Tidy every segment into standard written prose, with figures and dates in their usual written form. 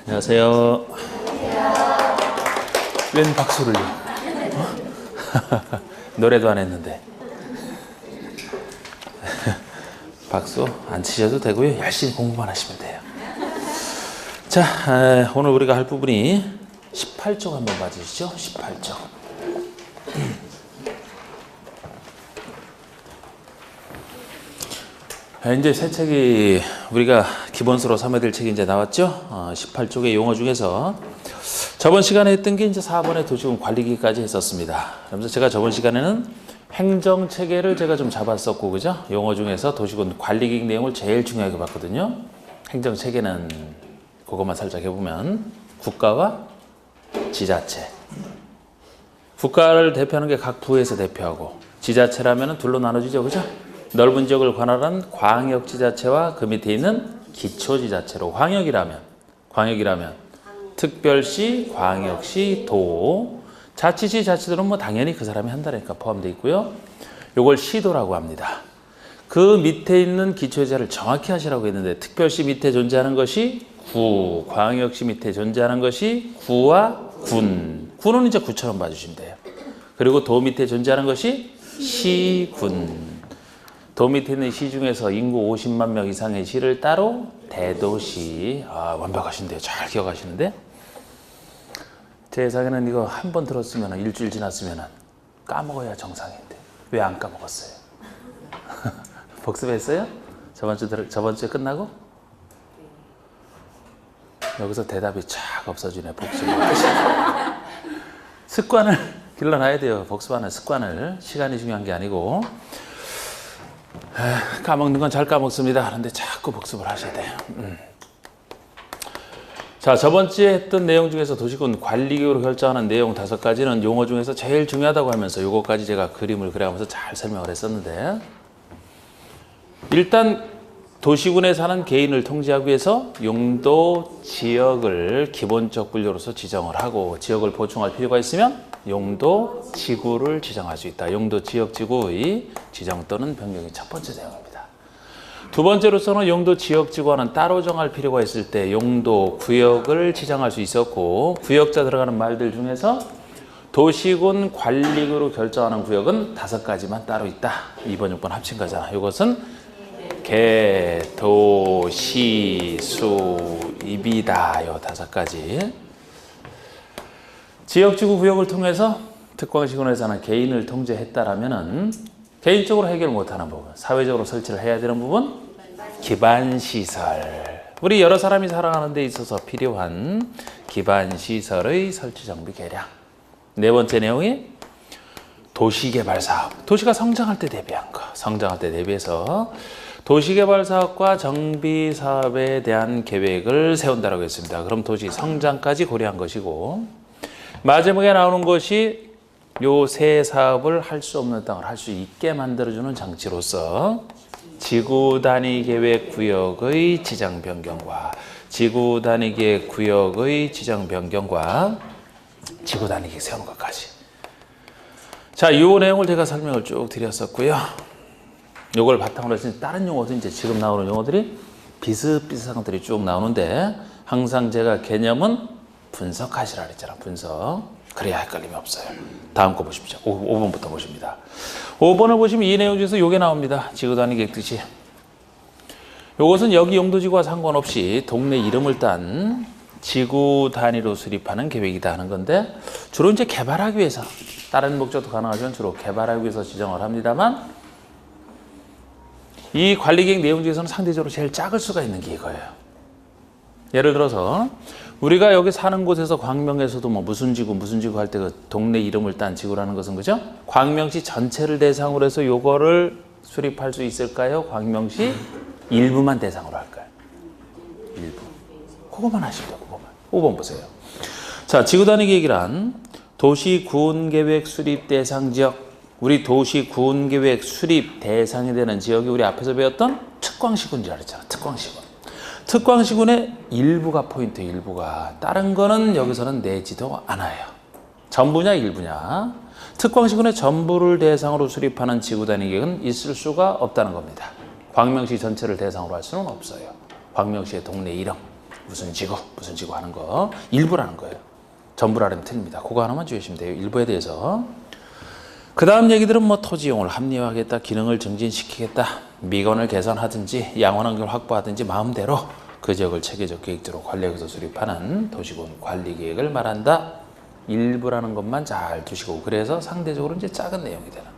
안녕하세요. 웬 박수를? 노래도 안 했는데. 박수 안 치셔도 되고요. 열심히 공부만 하시면 돼요. 자, 오늘 우리가 할 부분이 18쪽 한번 봐주시죠. 18쪽. 이제 새 책이 우리가 기본서로 삼아야 될 책이 이제 나왔죠. 18쪽의 용어 중에서 저번 시간에 했던 게 이제 4번의 도시군 관리기까지 했었습니다. 그러면서 제가 저번 시간에는 행정체계를 제가 좀 잡았었고, 그죠? 용어 중에서 도시군 관리기 내용을 제일 중요하게 봤거든요. 행정체계는 그것만 살짝 해보면 국가와 지자체. 국가를 대표하는 게 각 부에서 대표하고, 지자체라면 둘로 나눠지죠, 그죠? 넓은 지역을 관할한 광역지자체와 그 밑에 있는 기초지자체로, 광역이라면 특별시, 광역시, 도, 자치시, 자치도는 뭐 당연히 그 사람이 한다니까 포함되어 있고요. 요걸 시도라고 합니다. 그 밑에 있는 기초지자를 정확히 하시라고 했는데, 특별시 밑에 존재하는 것이 구, 광역시 밑에 존재하는 것이 구와 군. 군은 이제 구처럼 봐주시면 돼요. 그리고 도 밑에 존재하는 것이 시군. 도 밑에 있는 시 중에서 인구 50만 명 이상의 시를 따로 대도시. 완벽하신데요. 잘 기억하시는데. 제 예상에는 이거 한 번 들었으면 일주일 지났으면 까먹어야 정상인데 왜 안 까먹었어요? 복습했어요? 저번 주에 끝나고? 여기서 대답이 착 없어지네. 복습. 습관을 길러놔야 돼요. 복습하는 습관을. 시간이 중요한 게 아니고. 까먹는 건 잘 까먹습니다. 그런데 자꾸 복습을 하셔야 돼요. 자, 저번주에 했던 내용 중에서 도시군 관리기구로 결정하는 내용 5가지는 용어 중에서 제일 중요하다고 하면서 요거까지 제가 그림을 그려가면서 잘 설명을 했었는데, 일단 도시군에 사는 개인을 통제하기 위해서 용도 지역을 기본적 분류로서 지정을 하고, 지역을 보충할 필요가 있으면 용도 지구를 지정할 수 있다. 용도 지역 지구의 지정 또는 변경이 첫 번째 내용입니다. 두 번째로서는 용도 지역 지구와는 따로 정할 필요가 있을 때 용도 구역을 지정할 수 있었고, 구역자 들어가는 말들 중에서 도시군 관리구로 결정하는 구역은 5가지만 따로 있다. 2번, 6번 합친 거잖아. 이것은 개, 도, 시, 수, 입이다. 요 5가지. 지역지구 구역을 통해서 특광시군에 사는 개인을 통제했다라면은 개인적으로 해결 못하는 부분, 사회적으로 설치를 해야 되는 부분, 기반시설. 우리 여러 사람이 살아가는 데 있어서 필요한 기반시설의 설치, 정비, 개량. 네 번째 내용이 도시개발사업. 도시가 성장할 때 대비한 거. 성장할 때 대비해서 도시개발사업과 정비사업에 대한 계획을 세운다고 했습니다. 그럼 도시 성장까지 고려한 것이고, 마지막에 나오는 것이 요 세 사업을 할 수 없는 땅을 할 수 있게 만들어주는 장치로서 지구 단위 계획 구역의 지정 변경과 지구 단위 계획 구역의 지정 변경과 지구 단위 계획 세우는 것까지. 자, 이 내용을 제가 설명을 쭉 드렸었고요. 요걸 바탕으로 해서 다른 용어도 이제 지금 나오는 용어들이 비슷비슷한 것들이 쭉 나오는데, 항상 제가 개념은 분석하시라 그랬잖아. 분석. 그래야 헷갈림이 없어요. 다음 거 보십시오. 5번부터 보십니다. 5번을 보시면 이 내용 중에서 요게 나옵니다. 지구 단위 계획 뜻이. 요것은 여기 용도지구와 상관없이 동네 이름을 딴 지구 단위로 수립하는 계획이다 하는 건데, 주로 이제 개발하기 위해서, 다른 목적도 가능하지만 주로 개발하기 위해서 지정을 합니다만, 이 관리계획 내용 중에서는 상대적으로 제일 작을 수가 있는 게 이거예요. 예를 들어서 우리가 여기 사는 곳에서 광명에서도 뭐 무슨 지구 할 때 그 동네 이름을 딴 지구라는 것은, 그죠? 광명시 전체를 대상으로 해서 요거를 수립할 수 있을까요? 광명시 일부만 대상으로 할까요? 일부. 그것만 하시면 돼요. 그것만. 5번 보세요. 자, 지구 단위 계획이란 도시 구운 계획 수립 대상 지역. 우리 도시 구운 계획 수립 대상이 되는 지역이 우리 앞에서 배웠던 특광시군이라 그랬잖아. 특광시군. 특광시군의 일부가 포인트, 일부가. 다른 거는 여기서는 내지도 않아요. 전부냐 일부냐. 특광시군의 전부를 대상으로 수립하는 지구 단위 계획은 있을 수가 없다는 겁니다. 광명시 전체를 대상으로 할 수는 없어요. 광명시의 동네 이름. 무슨 지구 하는 거 일부라는 거예요. 전부라면 틀립니다. 그거 하나만 주시면 돼요. 일부에 대해서. 그 다음 얘기들은 뭐 토지 이용을 합리화하겠다, 기능을 증진시키겠다, 미건을 개선하든지 양원 환경을 확보하든지 마음대로 그 지역을 체계적 계획대로 관리하면서 수립하는 도시군 관리 계획을 말한다. 일부라는 것만 잘 두시고, 그래서 상대적으로 이제 작은 내용이 되는.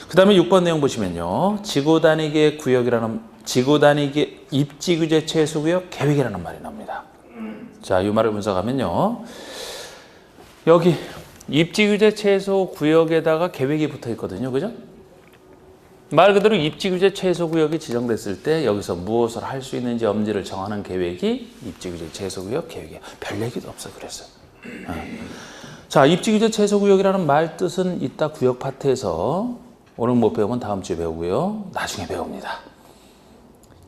그 다음에 6번 내용 보시면요. 지구 단위계 구역이라는, 지구 단위계 입지 규제 최소 구역 계획이라는 말이 나옵니다. 자, 이 말을 분석하면요. 여기 입지 규제 최소 구역에다가 계획이 붙어 있거든요. 그죠? 말 그대로 입지 규제 최소 구역이 지정됐을 때 여기서 무엇을 할 수 있는지 엄지를 정하는 계획이 입지 규제 최소 구역 계획이야. 별 얘기도 없어. 그래서. 자, 입지 규제 최소 구역이라는 말 뜻은 이따 구역 파트에서 오늘 못 배우면 다음 주에 배우고요. 나중에 배웁니다.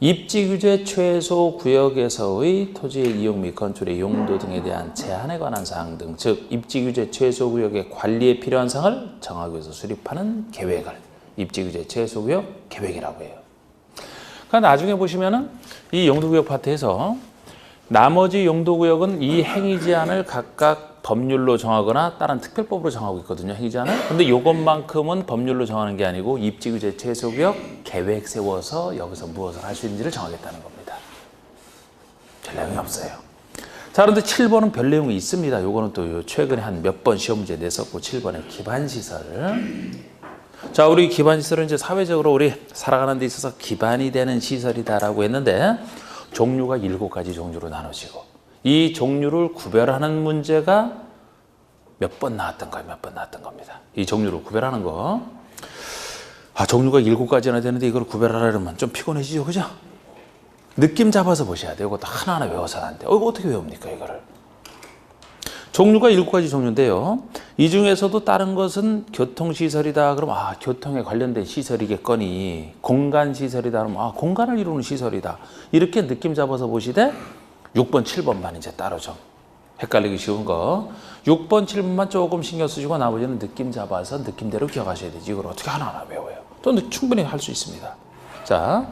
입지 규제 최소 구역에서의 토지의 이용 및 건축의 용도 등에 대한 제한에 관한 사항 등, 즉 입지 규제 최소 구역의 관리에 필요한 사항을 정하기 위해서 수립하는 계획을 입지 규제 최소 구역 계획이라고 해요. 그러니까 나중에 보시면은 이 용도 구역 파트에서 나머지 용도 구역은 이 행위 제한을 각각 법률로 정하거나 다른 특별법으로 정하고 있거든요. 행위 제한을. 근데 이것만큼은 법률로 정하는 게 아니고 입지 규제 최소 구역 계획 세워서 여기서 무엇을 할 수 있는지를 정하겠다는 겁니다. 별 내용이 없어요. 자, 그런데 7번은 별 내용이 있습니다. 요거는 또 최근에 한 몇 번 시험 문제 냈었고, 7번에 기반시설. 자, 우리 기반시설은 이제 사회적으로 우리 살아가는 데 있어서 기반이 되는 시설이다라고 했는데, 종류가 7가지 종류로 나눠지고, 이 종류를 구별하는 문제가 몇 번 나왔던 겁니다. 이 종류를 구별하는 거. 아, 종류가 7가지나 되는데 이걸 구별하려면 좀 피곤해지죠, 그죠? 느낌 잡아서 보셔야 돼요. 이것도 하나하나 외워서는 안 돼요. 이거 어떻게 외웁니까, 이거를? 종류가 7가지 종류인데요. 이 중에서도 다른 것은 교통시설이다. 그럼 교통에 관련된 시설이겠거니. 공간시설이다. 그럼 공간을 이루는 시설이다. 이렇게 느낌 잡아서 보시되 6번, 7번만 이제 따로 좀 헷갈리기 쉬운 거. 6번, 7번만 조금 신경 쓰시고 나머지는 느낌 잡아서 느낌대로 기억하셔야 되지. 이걸 어떻게 하나하나 외워요. 또 충분히 할 수 있습니다. 자,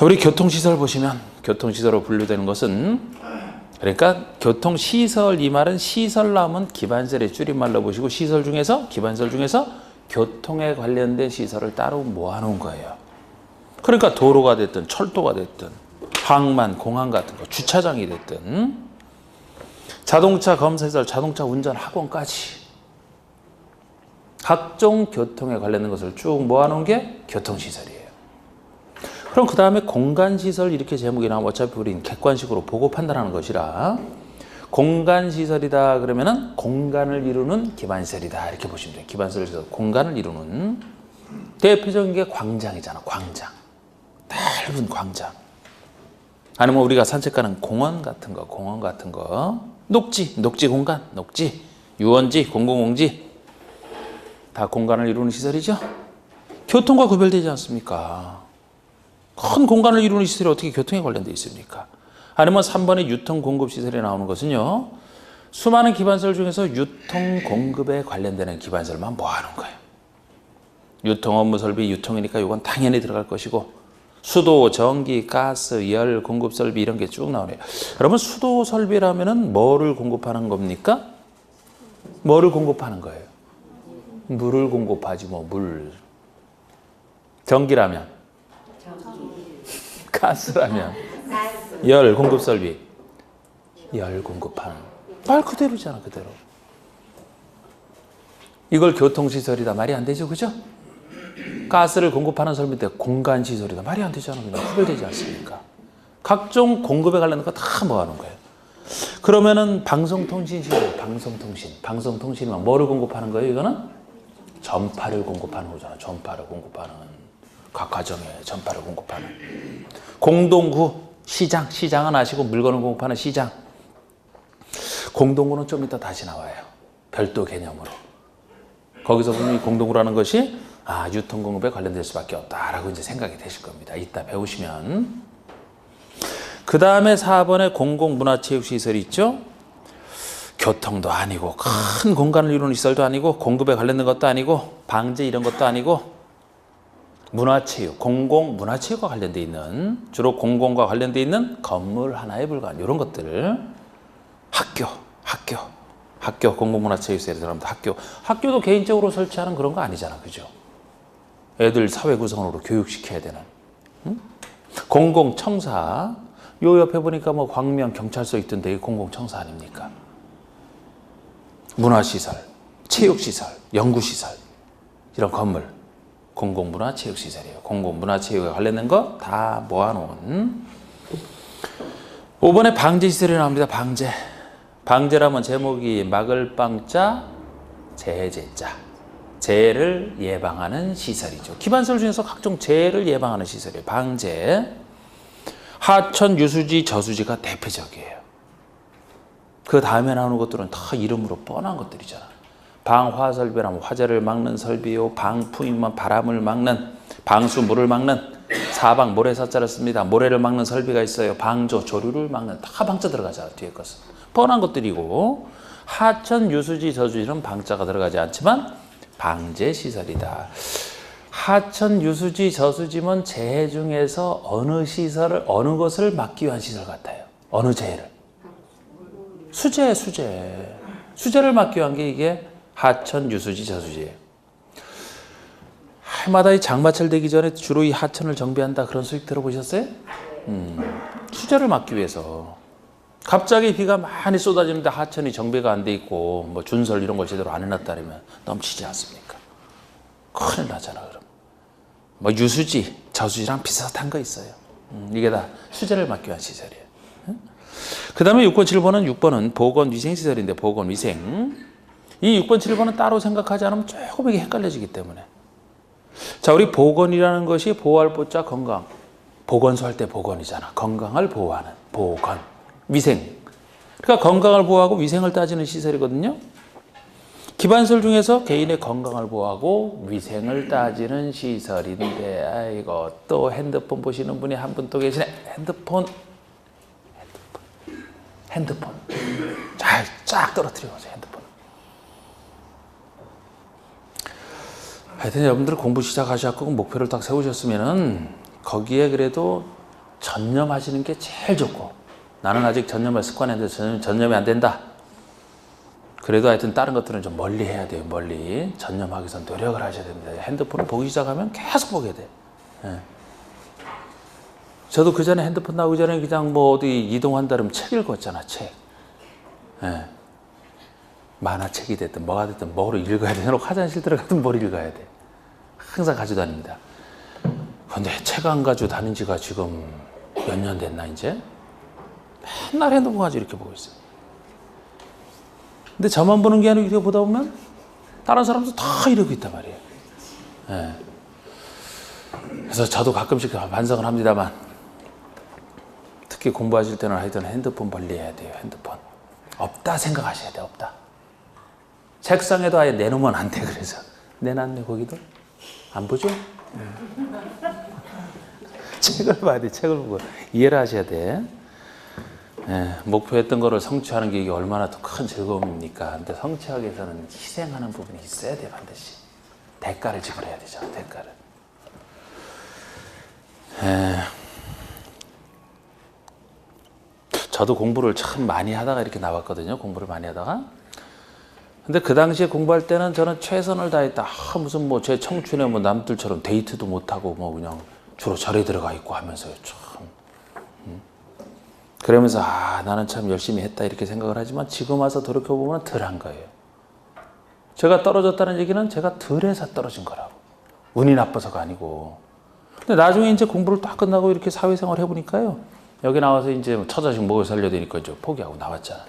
우리 교통시설 보시면 교통시설로 분류되는 것은, 그러니까 교통시설, 이 말은 시설 나오면 기반설의 줄임말로 보시고, 시설 중에서, 기반설 중에서 교통에 관련된 시설을 따로 모아놓은 거예요. 그러니까 도로가 됐든 철도가 됐든 항만, 공항 같은 거, 주차장이 됐든 자동차 검사시설, 자동차 운전 학원까지 각종 교통에 관련된 것을 쭉 모아놓은 게 교통시설이에요. 그럼 그 다음에 공간시설, 이렇게 제목이 나오면 어차피 우린 객관식으로 보고 판단하는 것이라, 공간시설이다 그러면은 공간을 이루는 기반시설이다 이렇게 보시면 돼요. 기반시설에서 공간을 이루는. 대표적인 게 광장이잖아. 광장. 넓은 광장. 아니면 우리가 산책 가는 공원 같은 거. 녹지 공간, 녹지, 유원지, 공공공지. 다 공간을 이루는 시설이죠. 교통과 구별되지 않습니까? 큰 공간을 이루는 시설이 어떻게 교통에 관련되어 있습니까? 아니면 3번의 유통 공급 시설에 나오는 것은요, 수많은 기반시설 중에서 유통 공급에 관련되는 기반시설만 모아놓은 거예요. 유통 업무 설비, 유통이니까 이건 당연히 들어갈 것이고, 수도, 전기, 가스, 열 공급 설비 이런 게 쭉 나오네요. 여러분, 수도 설비라면은 뭐를 공급하는 겁니까? 뭐를 공급하는 거예요? 물을 공급하지 뭐, 물. 전기라면? 가스라면? 열 공급 설비. 열 공급하는. 말 그대로잖아, 그대로. 이걸 교통시설이다 말이 안 되죠, 그죠? 가스를 공급하는 설비인데 공간시설이다 말이 안 되잖아. 그냥 구별되지 않습니까? 각종 공급에 관련된 거 다 모아놓은 거예요. 그러면은 방송통신시설, 방송통신이면 뭐를 공급하는 거예요? 이거는 전파를 공급하는 거잖아. 전파를 공급하는, 각 가정에 전파를 공급하는. 공동구, 시장은 아시고 물건을 공급하는 시장. 공동구는 좀 이따 다시 나와요. 별도 개념으로. 거기서 보면 이 공동구라는 것이 유통공급에 관련될 수밖에 없다라고 이제 생각이 되실 겁니다. 이따 배우시면. 그 다음에 4번에 공공문화체육시설이 있죠. 교통도 아니고 큰 공간을 이루는 시설도 아니고 공급에 관련된 것도 아니고 방제 이런 것도 아니고 문화체육, 공공문화체육과 관련돼 있는, 주로 공공과 관련돼 있는 건물 하나에 불과한 이런 것들. 학교 공공문화체육센터에 들어가면 학교도 개인적으로 설치하는 그런 거 아니잖아, 그죠? 애들 사회 구성으로 교육시켜야 되는. 응? 공공청사, 요 옆에 보니까 뭐 광명 경찰서 있던데 이 공공청사 아닙니까? 문화시설, 체육시설, 연구시설, 이런 건물, 공공문화체육시설이에요. 공공문화체육에 관련된 거 다 모아놓은. 5번에 방제시설이 나옵니다. 방제라면 제목이 막을 방자, 재해제자. 재해를 예방하는 시설이죠. 기반시설 중에서 각종 재해를 예방하는 시설이에요. 방제. 하천, 유수지, 저수지가 대표적이에요. 그 다음에 나오는 것들은 다 이름으로 뻔한 것들이잖아. 방화설비라면 화재를 막는 설비요. 방풍이면 바람을 막는, 방수 물을 막는, 사방 모래사자를 씁니다. 모래를 막는 설비가 있어요. 방조, 조류를 막는, 다 방자 들어가잖아. 뒤에 것은 뻔한 것들이고, 하천, 유수지, 저수지는 방자가 들어가지 않지만 방제시설이다. 하천, 유수지, 저수지면 재해 중에서 어느 것을 막기 위한 시설 같아요? 어느 재해를? 수재를 막기 위한 게 이게 하천, 유수지, 저수지예요. 해마다 이 장마철 되기 전에 주로 이 하천을 정비한다, 그런 소식 들어보셨어요? 수재를 막기 위해서. 갑자기 비가 많이 쏟아지는데 하천이 정비가 안 돼 있고 뭐 준설 이런 걸 제대로 안 해놨다면 넘치지 않습니까? 큰일 나잖아. 그럼 뭐 유수지, 저수지랑 비슷한 거 있어요. 이게 다 수재를 막기 위한 시설이에요. 그 다음에 6번, 7번은 보건위생시설인데, 보건위생. 이 6번, 7번은 따로 생각하지 않으면 조금 이게 헷갈려지기 때문에. 자, 우리 보건이라는 것이 보호할 보자 건강. 보건소 할 때 보건이잖아. 건강을 보호하는 보건. 위생. 그러니까 건강을 보호하고 위생을 따지는 시설이거든요. 기반시설 중에서 개인의 건강을 보호하고 위생을 따지는 시설인데, 아이고, 또 핸드폰 보시는 분이 한 분 또 계시네. 핸드폰. 쫙 떨어뜨려 보세요, 핸드폰. 하여튼 여러분들 공부 시작하셨고 목표를 딱 세우셨으면은 거기에 그래도 전념하시는 게 제일 좋고, 나는 아직 전념할 습관이 안 돼서 전념이 안 된다. 그래도 하여튼 다른 것들은 좀 멀리 해야 돼요. 멀리. 전념하기 위해서 노력을 하셔야 됩니다. 핸드폰을 보기 시작하면 계속 보게 돼. 예. 저도 그 전에 핸드폰 나오기 전에 그냥 뭐 어디 이동한다면 책 읽었잖아, 책. 예. 만화책이 됐든 뭐가 됐든 뭐로 읽어야 되나, 화장실 들어가든 뭘 읽어야 돼. 항상 가지고 다닙니다. 근데 책 안 가지고 다닌 지가 지금 몇 년 됐나 이제? 맨날 핸드폰 가지고 이렇게 보고 있어요. 근데 저만 보는 게 아니고 이렇게 보다 보면 다른 사람도 다 이러고 있단 말이에요. 예. 그래서 저도 가끔씩 반성을 합니다만, 특히 공부하실 때는 하여튼 핸드폰 멀리해야 돼요. 핸드폰. 없다 생각하셔야 돼요. 없다. 책상에도 아예 내놓으면 안 돼. 그래서 내놨네 거기도. 안 보죠? 책을 봐야 돼. 책을 보고 이해를 하셔야 돼. 예, 목표했던 거를 성취하는 게 이게 얼마나 더 큰 즐거움입니까? 근데 성취하기 위해서는 희생하는 부분이 있어야 돼. 반드시. 대가를 지불해야 되죠. 대가를. 저도 공부를 참 많이 하다가 이렇게 나왔거든요. 공부를 많이 하다가. 근데 그 당시에 공부할 때는 저는 최선을 다했다. 무슨 뭐 제 청춘에 뭐 남들처럼 데이트도 못하고 뭐 그냥 주로 절에 들어가 있고 하면서요. 참. 그러면서 나는 참 열심히 했다 이렇게 생각을 하지만 지금 와서 돌이켜보면 덜 한 거예요. 제가 떨어졌다는 얘기는 제가 덜 해서 떨어진 거라고. 운이 나빠서가 아니고. 근데 나중에 이제 공부를 딱 끝나고 이렇게 사회생활 해보니까요. 여기 나와서 이제 처자식 먹여 살려야 되니까 이제 포기하고 나왔잖아.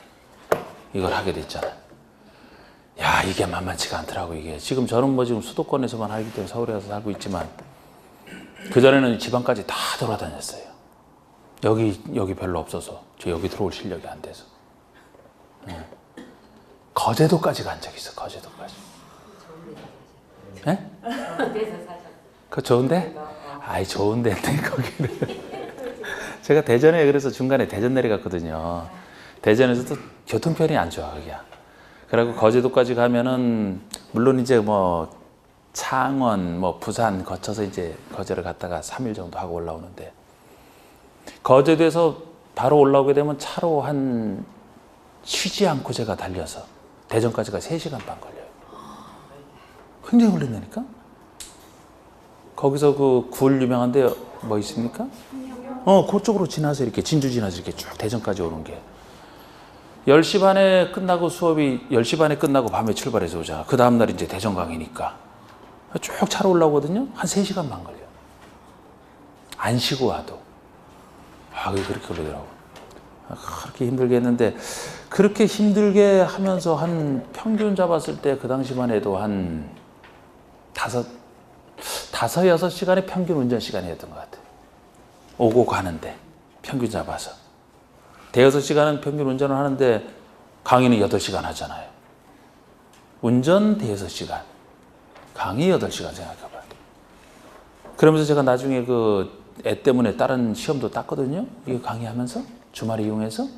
이걸 하게 됐잖아. 야, 이게 만만치가 않더라고, 이게. 지금 저는 뭐 지금 수도권에서만 살기 때문에 서울에 가서 살고 있지만, 그전에는 지방까지 다 돌아다녔어요. 여기 별로 없어서. 저 여기 들어올 실력이 안 돼서. 거제도까지 간 적 있어, 거제도까지. 예? 그 좋은데? 아이, 좋은 데인데, 거기를. 제가 대전에 그래서 중간에 대전 내려갔거든요. 대전에서도 교통편이 안 좋아, 거기야. 그리고 거제도까지 가면은, 물론 이제 뭐, 창원, 뭐 부산 거쳐서 이제 거제를 갔다가 3일 정도 하고 올라오는데 거제도에서 바로 올라오게 되면 차로 한 쉬지 않고 제가 달려서 대전까지가 3시간 반 걸려요. 굉장히 걸린다니까? 거기서 그 굴 유명한데 뭐 있습니까? 그쪽으로 지나서 이렇게 진주 지나서 이렇게 쭉 대전까지 오는 게 10시 반에 끝나고 수업이 10시 반에 끝나고 밤에 출발해서 오잖아. 그 다음날 이제 대전 강의니까 쭉 차로 올라오거든요. 한 3시간 반 걸려요. 안 쉬고 와도. 그게 그렇게 걸리더라고. 그렇게 힘들게 했는데 그렇게 힘들게 하면서 한 평균 잡았을 때 그 당시만 해도 한 6시간의 평균 운전 시간이었던 것 같아요. 오고 가는데 평균 잡아서. 대여섯 시간은 평균 운전을 하는데 강의는 8시간 하잖아요. 운전 대여섯 시간, 강의 8시간 생각해봐요. 그러면서 제가 나중에 그 애 때문에 다른 시험도 땄거든요. 이거 강의하면서 주말 이용해서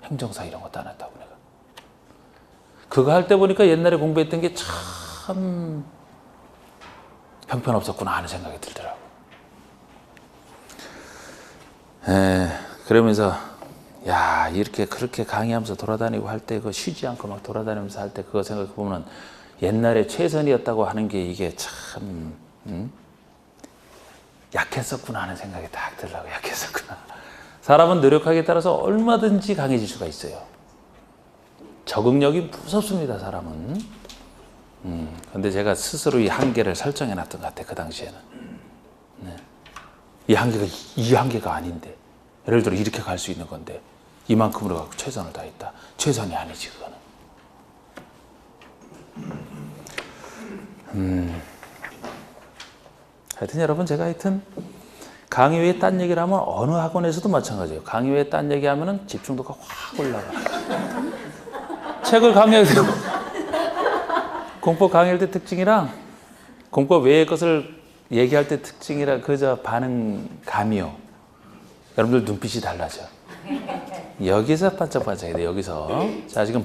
행정사 이런 거 따놨다고 내가. 그거 할 때 보니까 옛날에 공부했던 게 참 형편없었구나 하는 생각이 들더라고. 그러면서 야, 이렇게 그렇게 강의하면서 돌아다니고 할 때 그 쉬지 않고 막 돌아다니면서 할 때 그거 생각해 보면 옛날에 최선이었다고 하는 게 이게 참 약했었구나 하는 생각이 딱 들더라고. 약했었구나. 사람은 노력하기에 따라서 얼마든지 강해질 수가 있어요. 적응력이 무섭습니다, 사람은. 근데 제가 스스로 이 한계를 설정해 놨던 것 같아요, 그 당시에는. 네. 이 한계가 아닌데. 예를 들어 이렇게 갈 수 있는 건데 이만큼으로 갖고 최선을 다했다. 최선이 아니지, 그거는. 하여튼 여러분, 제가 하여튼 강의 외에 딴 얘기를 하면 어느 학원에서도 마찬가지예요. 강의 외에 딴 얘기하면 집중도가 확 올라가. 책을 강의할 때 공법 강의할 때 특징이랑 공법 외의 것을 얘기할 때 특징이라 그저 반응감이요. 여러분들 눈빛이 달라져. 여기서 반짝반짝해야 돼. 여기서. 자, 지금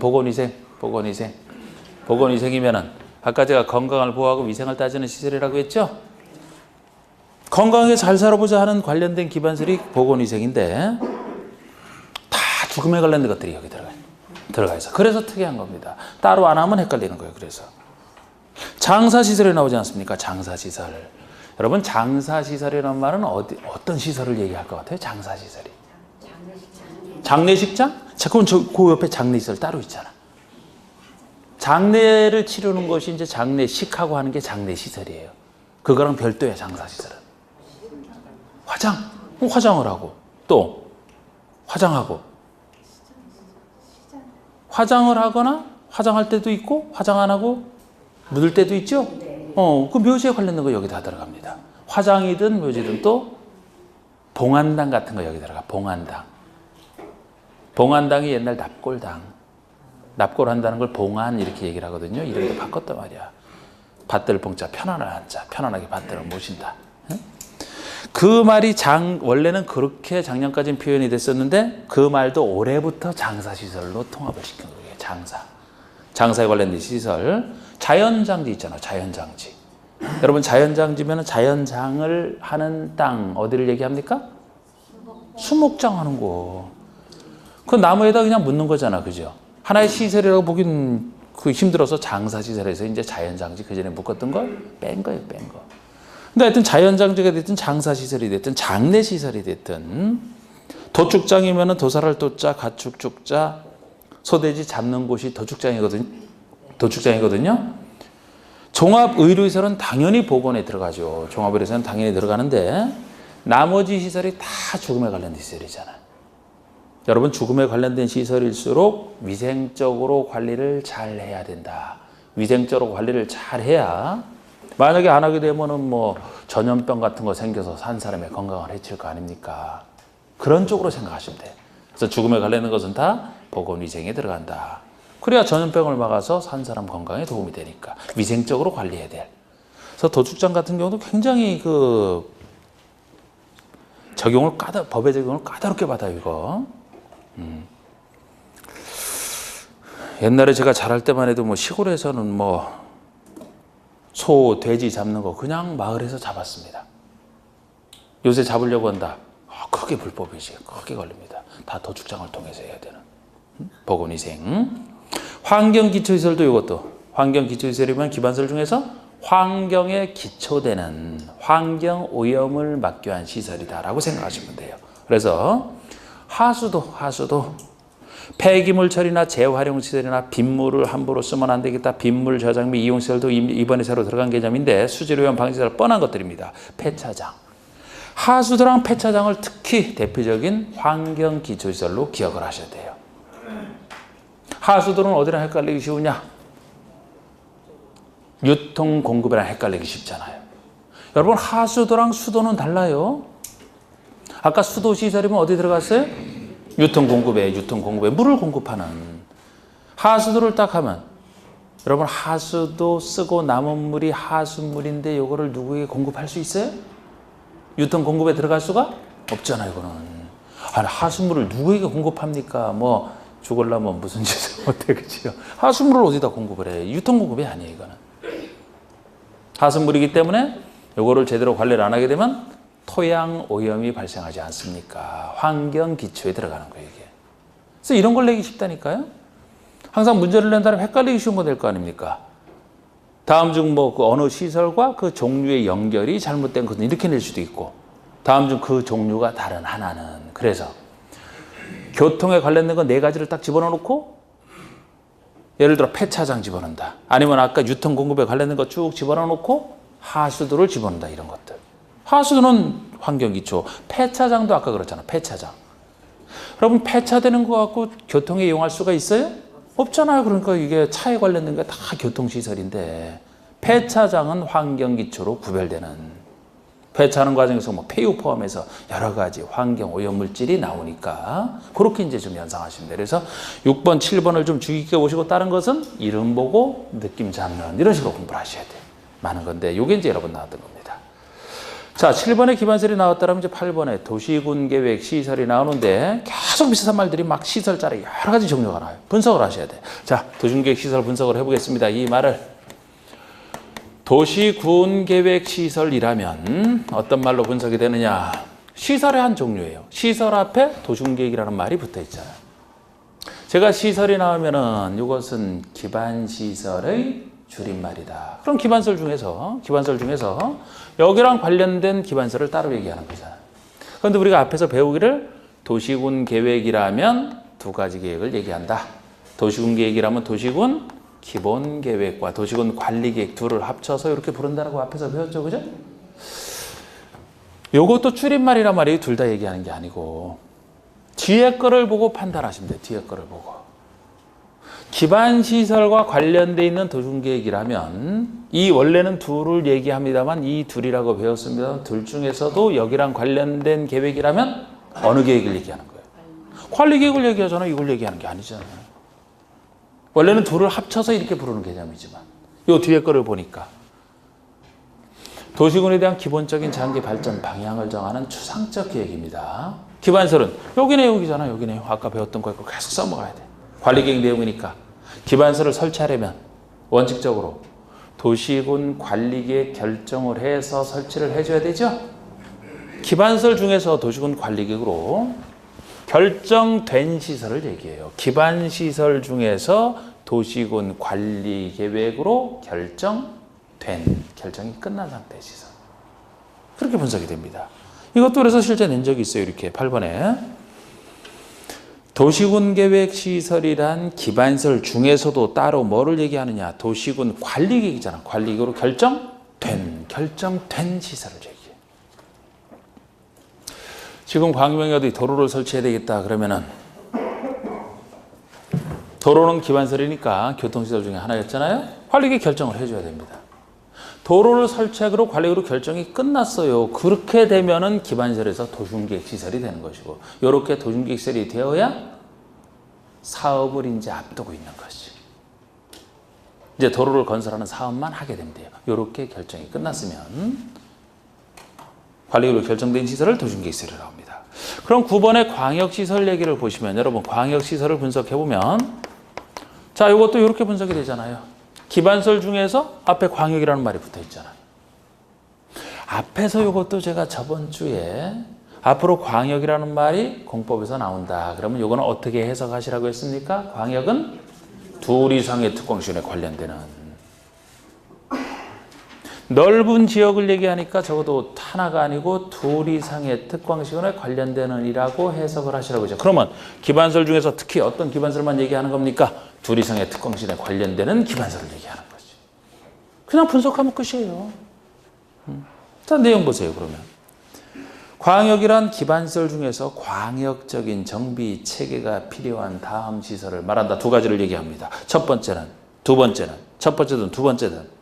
보건위생이면은 아까 제가 건강을 보호하고 위생을 따지는 시설이라고 했죠? 건강하게 잘 살아보자 하는 관련된 기반설이 보건위생인데 다 죽음에 관련된 것들이 여기 들어가 있어. 그래서 특이한 겁니다. 따로 안 하면 헷갈리는 거예요. 그래서 장사시설에 나오지 않습니까? 장사시설. 여러분, 장사시설이라는 말은 어떤 시설을 얘기할 것 같아요? 장사시설이. 장례식장? 자, 그럼 그 옆에 장례시설 따로 있잖아. 장례를 치르는 것이 이제 장례식하고 하는 게 장례시설이에요. 그거랑 별도야, 장사시설은. 화장을 하고, 또 화장하고. 화장을 하거나 화장할 때도 있고 화장 안 하고 묻을 때도 있죠? 그 묘지에 관련된 거 여기 다 들어갑니다. 화장이든 묘지든 또 봉안당 같은 거 여기 들어가. 봉안당이 옛날 납골당. 납골한다는 걸 봉안 이렇게 얘기를 하거든요. 이름도 바꿨단 말이야. 밭들 봉자 편안하게 밭들을 모신다. 그 말이 원래는 그렇게 작년까지는 표현이 됐었는데 그 말도 올해부터 장사시설로 통합을 시킨 거예요. 장사에 관련된 시설. 자연장지 있잖아. 자연장지. 여러분, 자연장지면 자연장을 하는 땅 어디를 얘기합니까? 수목장 하는 거. 그 나무에다 그냥 묻는 거잖아. 그죠? 하나의 시설이라고 보긴 힘들어서 장사시설에서 이제 자연장지 그전에 묶었던 걸 뺀 거예요. 근데 하여튼 자연장지가 됐든 장사시설이 됐든 장례시설이 됐든 도축장이면 도살할 도자, 가축 죽자, 소돼지 잡는 곳이 도축장이거든요. 종합의료시설은 당연히 보건에 들어가죠. 종합의료시설은 당연히 들어가는데 나머지 시설이 다 죽음에 관련된 시설이잖아요. 여러분, 죽음에 관련된 시설일수록 위생적으로 관리를 잘 해야 된다. 위생적으로 관리를 잘 해야 만약에 안 하게 되면은 뭐 전염병 같은 거 생겨서 산 사람의 건강을 해칠 거 아닙니까? 그런 쪽으로 생각하시면 돼요. 그래서 죽음에 관련된 것은 다 보건위생에 들어간다. 그래야 전염병을 막아서 산 사람 건강에 도움이 되니까 위생적으로 관리해야 돼. 그래서 도축장 같은 경우도 굉장히 법의 적용을 까다롭게 받아요, 이거. 옛날에 제가 잘할 때만 해도 뭐 시골에서는 뭐 소, 돼지 잡는 거 그냥 마을에서 잡았습니다. 요새 잡으려고 한다. 크게 불법이지. 크게 걸립니다. 다 도축장을 통해서 해야 되는. 보건위생. 환경기초시설도 이것도. 환경기초시설이면 기반시설 중에서 환경에 기초되는 환경오염을 막기 위한 시설이다라고 생각하시면 돼요. 그래서 하수도 폐기물 처리나 재활용 시설이나 빗물을 함부로 쓰면 안 되겠다. 빗물 저장 및 이용 시설도 이번에 새로 들어간 개념인데 수질오염 방지시설 뻔한 것들입니다. 폐차장. 하수도랑 폐차장을 특히 대표적인 환경기초시설로 기억을 하셔야 돼요. 하수도는 어디랑 헷갈리기 쉬우냐? 유통 공급이랑 헷갈리기 쉽잖아요. 여러분 하수도랑 수도는 달라요. 아까 수도 시설이면 어디 들어갔어요? 유통 공급에 물을 공급하는. 하수도를 딱 하면 여러분 하수도 쓰고 남은 물이 하수물인데 이거를 누구에게 공급할 수 있어요? 유통 공급에 들어갈 수가 없잖아요. 이거는. 아니 하수물을 누구에게 공급합니까? 뭐 죽을라면 무슨 짓을 못해, 그치요? 하수물을 어디다 공급을 해? 유통 공급이 아니에요, 이거는. 하수물이기 때문에 이거를 제대로 관리를 안 하게 되면 토양 오염이 발생하지 않습니까? 환경 기초에 들어가는 거예요, 이게. 그래서 이런 걸 내기 쉽다니까요. 항상 문제를 낸다면 헷갈리기 쉬운 거 될 거 아닙니까? 다음 중 뭐 그 어느 시설과 그 종류의 연결이 잘못된 것은 이렇게 낼 수도 있고, 다음 중 그 종류가 다른 하나는. 그래서 교통에 관련된 거 네 가지를 딱 집어넣어 놓고 예를 들어 폐차장 집어넣는다. 아니면 아까 유통 공급에 관련된 거 쭉 집어넣어 놓고 하수도를 집어넣는다. 이런 것들. 하수도는 환경기초. 폐차장도 아까 그렇잖아. 폐차장. 여러분 폐차되는 거 갖고 교통에 이용할 수가 있어요? 없잖아요. 그러니까 이게 차에 관련된 게 다 교통시설인데 폐차장은 환경기초로 구별되는. 폐차하는 과정에서 뭐 폐유 포함해서 여러 가지 환경 오염물질이 나오니까 그렇게 이제 좀 연상하시면 돼요. 그래서 6번, 7번을 좀 주의 깊게 보시고 다른 것은 이름 보고 느낌 잡는 이런 식으로 공부를 하셔야 돼요. 많은 건데 이게 이제 여러 번 나왔던 겁니다. 자, 7번에 기반시설이 나왔다면 이제 8번에 도시군 계획 시설이 나오는데 계속 비슷한 말들이 막 시설 자리 여러 가지 종류가 나와요. 분석을 하셔야 돼요. 자, 도시군계획 시설 분석을 해보겠습니다. 이 말을 도시군계획시설이라면 어떤 말로 분석이 되느냐? 시설의 한 종류예요. 시설 앞에 도시군계획이라는 말이 붙어 있잖아요. 제가 시설이 나오면은 이것은 기반시설의 줄임말이다. 그럼 기반시설 중에서 여기랑 관련된 기반시설을 따로 얘기하는 거잖아요. 그런데 우리가 앞에서 배우기를 도시군계획이라면 두 가지 계획을 얘기한다. 도시군계획이라면 도시군 기본계획과 도시군 관리계획 둘을 합쳐서 이렇게 부른다고 앞에서 배웠죠, 그죠? 요것도 줄임말이란 말이에요. 둘 다 얘기하는 게 아니고 뒤에 거를 보고 판단하시면 돼요. 뒤에 거를 보고. 기반시설과 관련돼 있는 도시군계획이라면 이 원래는 둘을 얘기합니다만 이 둘이라고 배웠습니다. 둘 중에서도 여기랑 관련된 계획이라면 어느 계획을 얘기하는 거예요? 관리계획을 얘기하잖아요. 이걸 얘기하는 게 아니잖아요. 원래는 둘을 합쳐서 이렇게 부르는 개념이지만 요 뒤에 거를 보니까 도시군에 대한 기본적인 장기 발전 방향을 정하는 추상적 계획입니다. 기반시설은 여기네 여기잖아요. 여기네요. 아까 배웠던 거 계속 써먹어야 돼. 관리계획 내용이니까 기반시설을 설치하려면 원칙적으로 도시군 관리계획 결정을 해서 설치를 해줘야 되죠. 기반시설 중에서 도시군 관리계획으로 결정된 시설을 얘기해요. 기반시설 중에서 도시군 관리계획으로 결정이 끝난 상태의 시설. 그렇게 분석이 됩니다. 이것도 그래서 실제 낸 적이 있어요. 이렇게 8번에. 도시군 계획 시설이란 기반시설 중에서도 따로 뭐를 얘기하느냐. 도시군 관리계획이잖아. 관리계획으로 결정된 시설을 얘기해요. 지금 광명에 어디 도로를 설치해야 되겠다 그러면은 도로는 기반시설이니까 교통시설 중에 하나였잖아요. 관리계획 결정을 해줘야 됩니다. 도로를 설치하기로 관리계획으로 결정이 끝났어요. 그렇게 되면은 기반시설에서 도시군계획 시설이 되는 것이고 이렇게 도시군계획 시설이 되어야 사업을 이제 앞두고 있는 것이. 이제 도로를 건설하는 사업만 하게 되면 돼요. 이렇게 결정이 끝났으면 관리계획으로 결정된 시설을 도시군계획 시설이라고 합니다. 그럼 9번의 광역시설 얘기를 보시면 여러분 광역시설을 분석해보면 자 이것도 이렇게 분석이 되잖아요. 기반설 중에서 앞에 광역이라는 말이 붙어 있잖아요. 앞에서 이것도 제가 저번 주에 앞으로 광역이라는 말이 공법에서 나온다. 그러면 이거는 어떻게 해석하시라고 했습니까? 광역은 둘 이상의 특광시군에 관련되는 넓은 지역을 얘기하니까 적어도 하나가 아니고 둘 이상의 특광시군에 관련되는 이라고 해석을 하시라고 했죠. 그러면 기반설 중에서 특히 어떤 기반설만 얘기하는 겁니까? 둘 이상의 특광시군에 관련되는 기반설을 얘기하는 거죠. 그냥 분석하면 끝이에요. 자, 내용 보세요. 그러면 광역이란 기반설 중에서 광역적인 정비 체계가 필요한 다음 시설을 말한다. 두 가지를 얘기합니다. 첫 번째든 두 번째든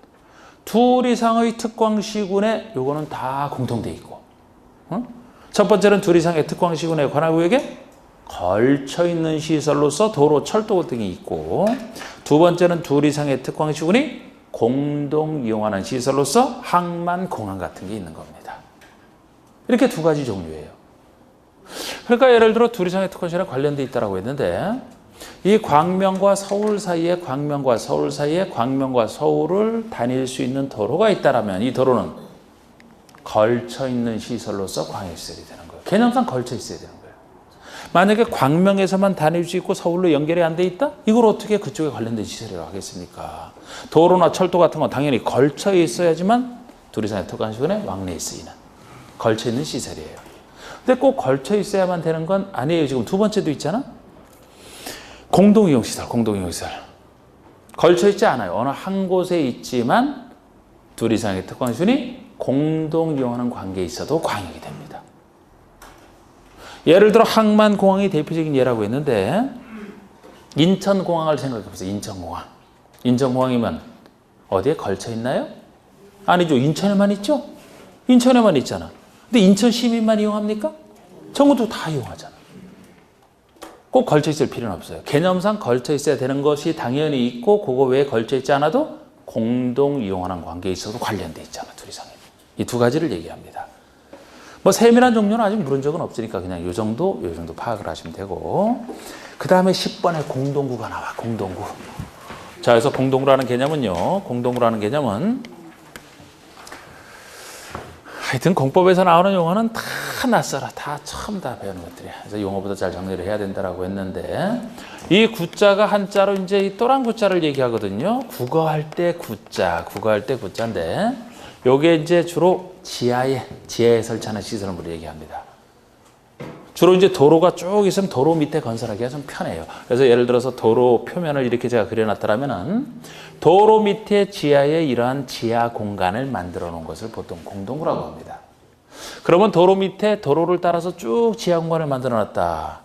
둘 이상의 특광시군에 요거는 다 공통돼 있고, 첫 번째는 둘 이상의 특광시군에 관한 구역에 걸쳐 있는 시설로서 도로, 철도 등이 있고, 두 번째는 둘 이상의 특광시군이 공동 이용하는 시설로서 항만, 공항 같은 게 있는 겁니다. 이렇게 두 가지 종류예요. 그러니까 예를 들어 둘 이상의 특권시설에 관련돼 있다고 했는데, 이 광명과 서울 사이에 광명과 서울을 다닐 수 있는 도로가 있다라면 이 도로는 걸쳐 있는 시설로서 광역시설이 되는 거예요. 개념상 걸쳐 있어야 되는 거예요. 만약에 광명에서만 다닐 수 있고 서울로 연결이 안 돼 있다? 이걸 어떻게 그쪽에 관련된 시설이라고 하겠습니까? 도로나 철도 같은 건 당연히 걸쳐 있어야지만 둘 이상의 특권시설에 왕래에 쓰이는 걸쳐 있는 시설이에요. 근데 꼭 걸쳐 있어야만 되는 건 아니에요. 지금 두 번째도 있잖아. 공동이용시설. 걸쳐 있지 않아요. 어느 한 곳에 있지만 둘 이상의 특권시설이 공동 이용하는 관계에 있어도 광역이 됩니다. 예를 들어 항만공항이 대표적인 예라고 했는데, 인천공항을 생각해 보세요. 인천공항이면 어디에 걸쳐 있나요? 아니죠. 인천에만 있죠. 인천에만 있잖아. 근데 인천 시민만 이용합니까? 전국도 다 이용하잖아. 꼭 걸쳐 있을 필요는 없어요. 개념상 걸쳐 있어야 되는 것이 당연히 있고, 그거 외에 걸쳐 있지 않아도 공동 이용하는 관계에 있어도 관련돼 있잖아. 둘 이상에. 이 두 가지를 얘기합니다. 뭐 세밀한 종류는 아직 물은 적은 없으니까 그냥 요 정도 파악을 하시면 되고, 그 다음에 10번에 공동구가 나와. 공동구. 자, 그래서 공동구라는 개념은요. 하여튼 공법에서 나오는 용어는 다 낯설어. 다 처음 다 배우는 것들이야. 그래서 용어보다 잘 정리를 해야 된다라고 했는데, 이 구자가 한자로 이제 이 또랑구자를 얘기하거든요. 국어할 때 구자인데, 요게 이제 주로 지하에 설치하는 시설물을 얘기합니다. 주로 이제 도로가 쭉 있으면 도로 밑에 건설하기가 좀 편해요. 그래서 예를 들어서 도로 표면을 이렇게 제가 그려놨다라면은 도로 밑에 지하에 이러한 지하 공간을 만들어 놓은 것을 보통 공동구라고 합니다. 그러면 도로 밑에 도로를 따라서 쭉 지하 공간을 만들어 놨다.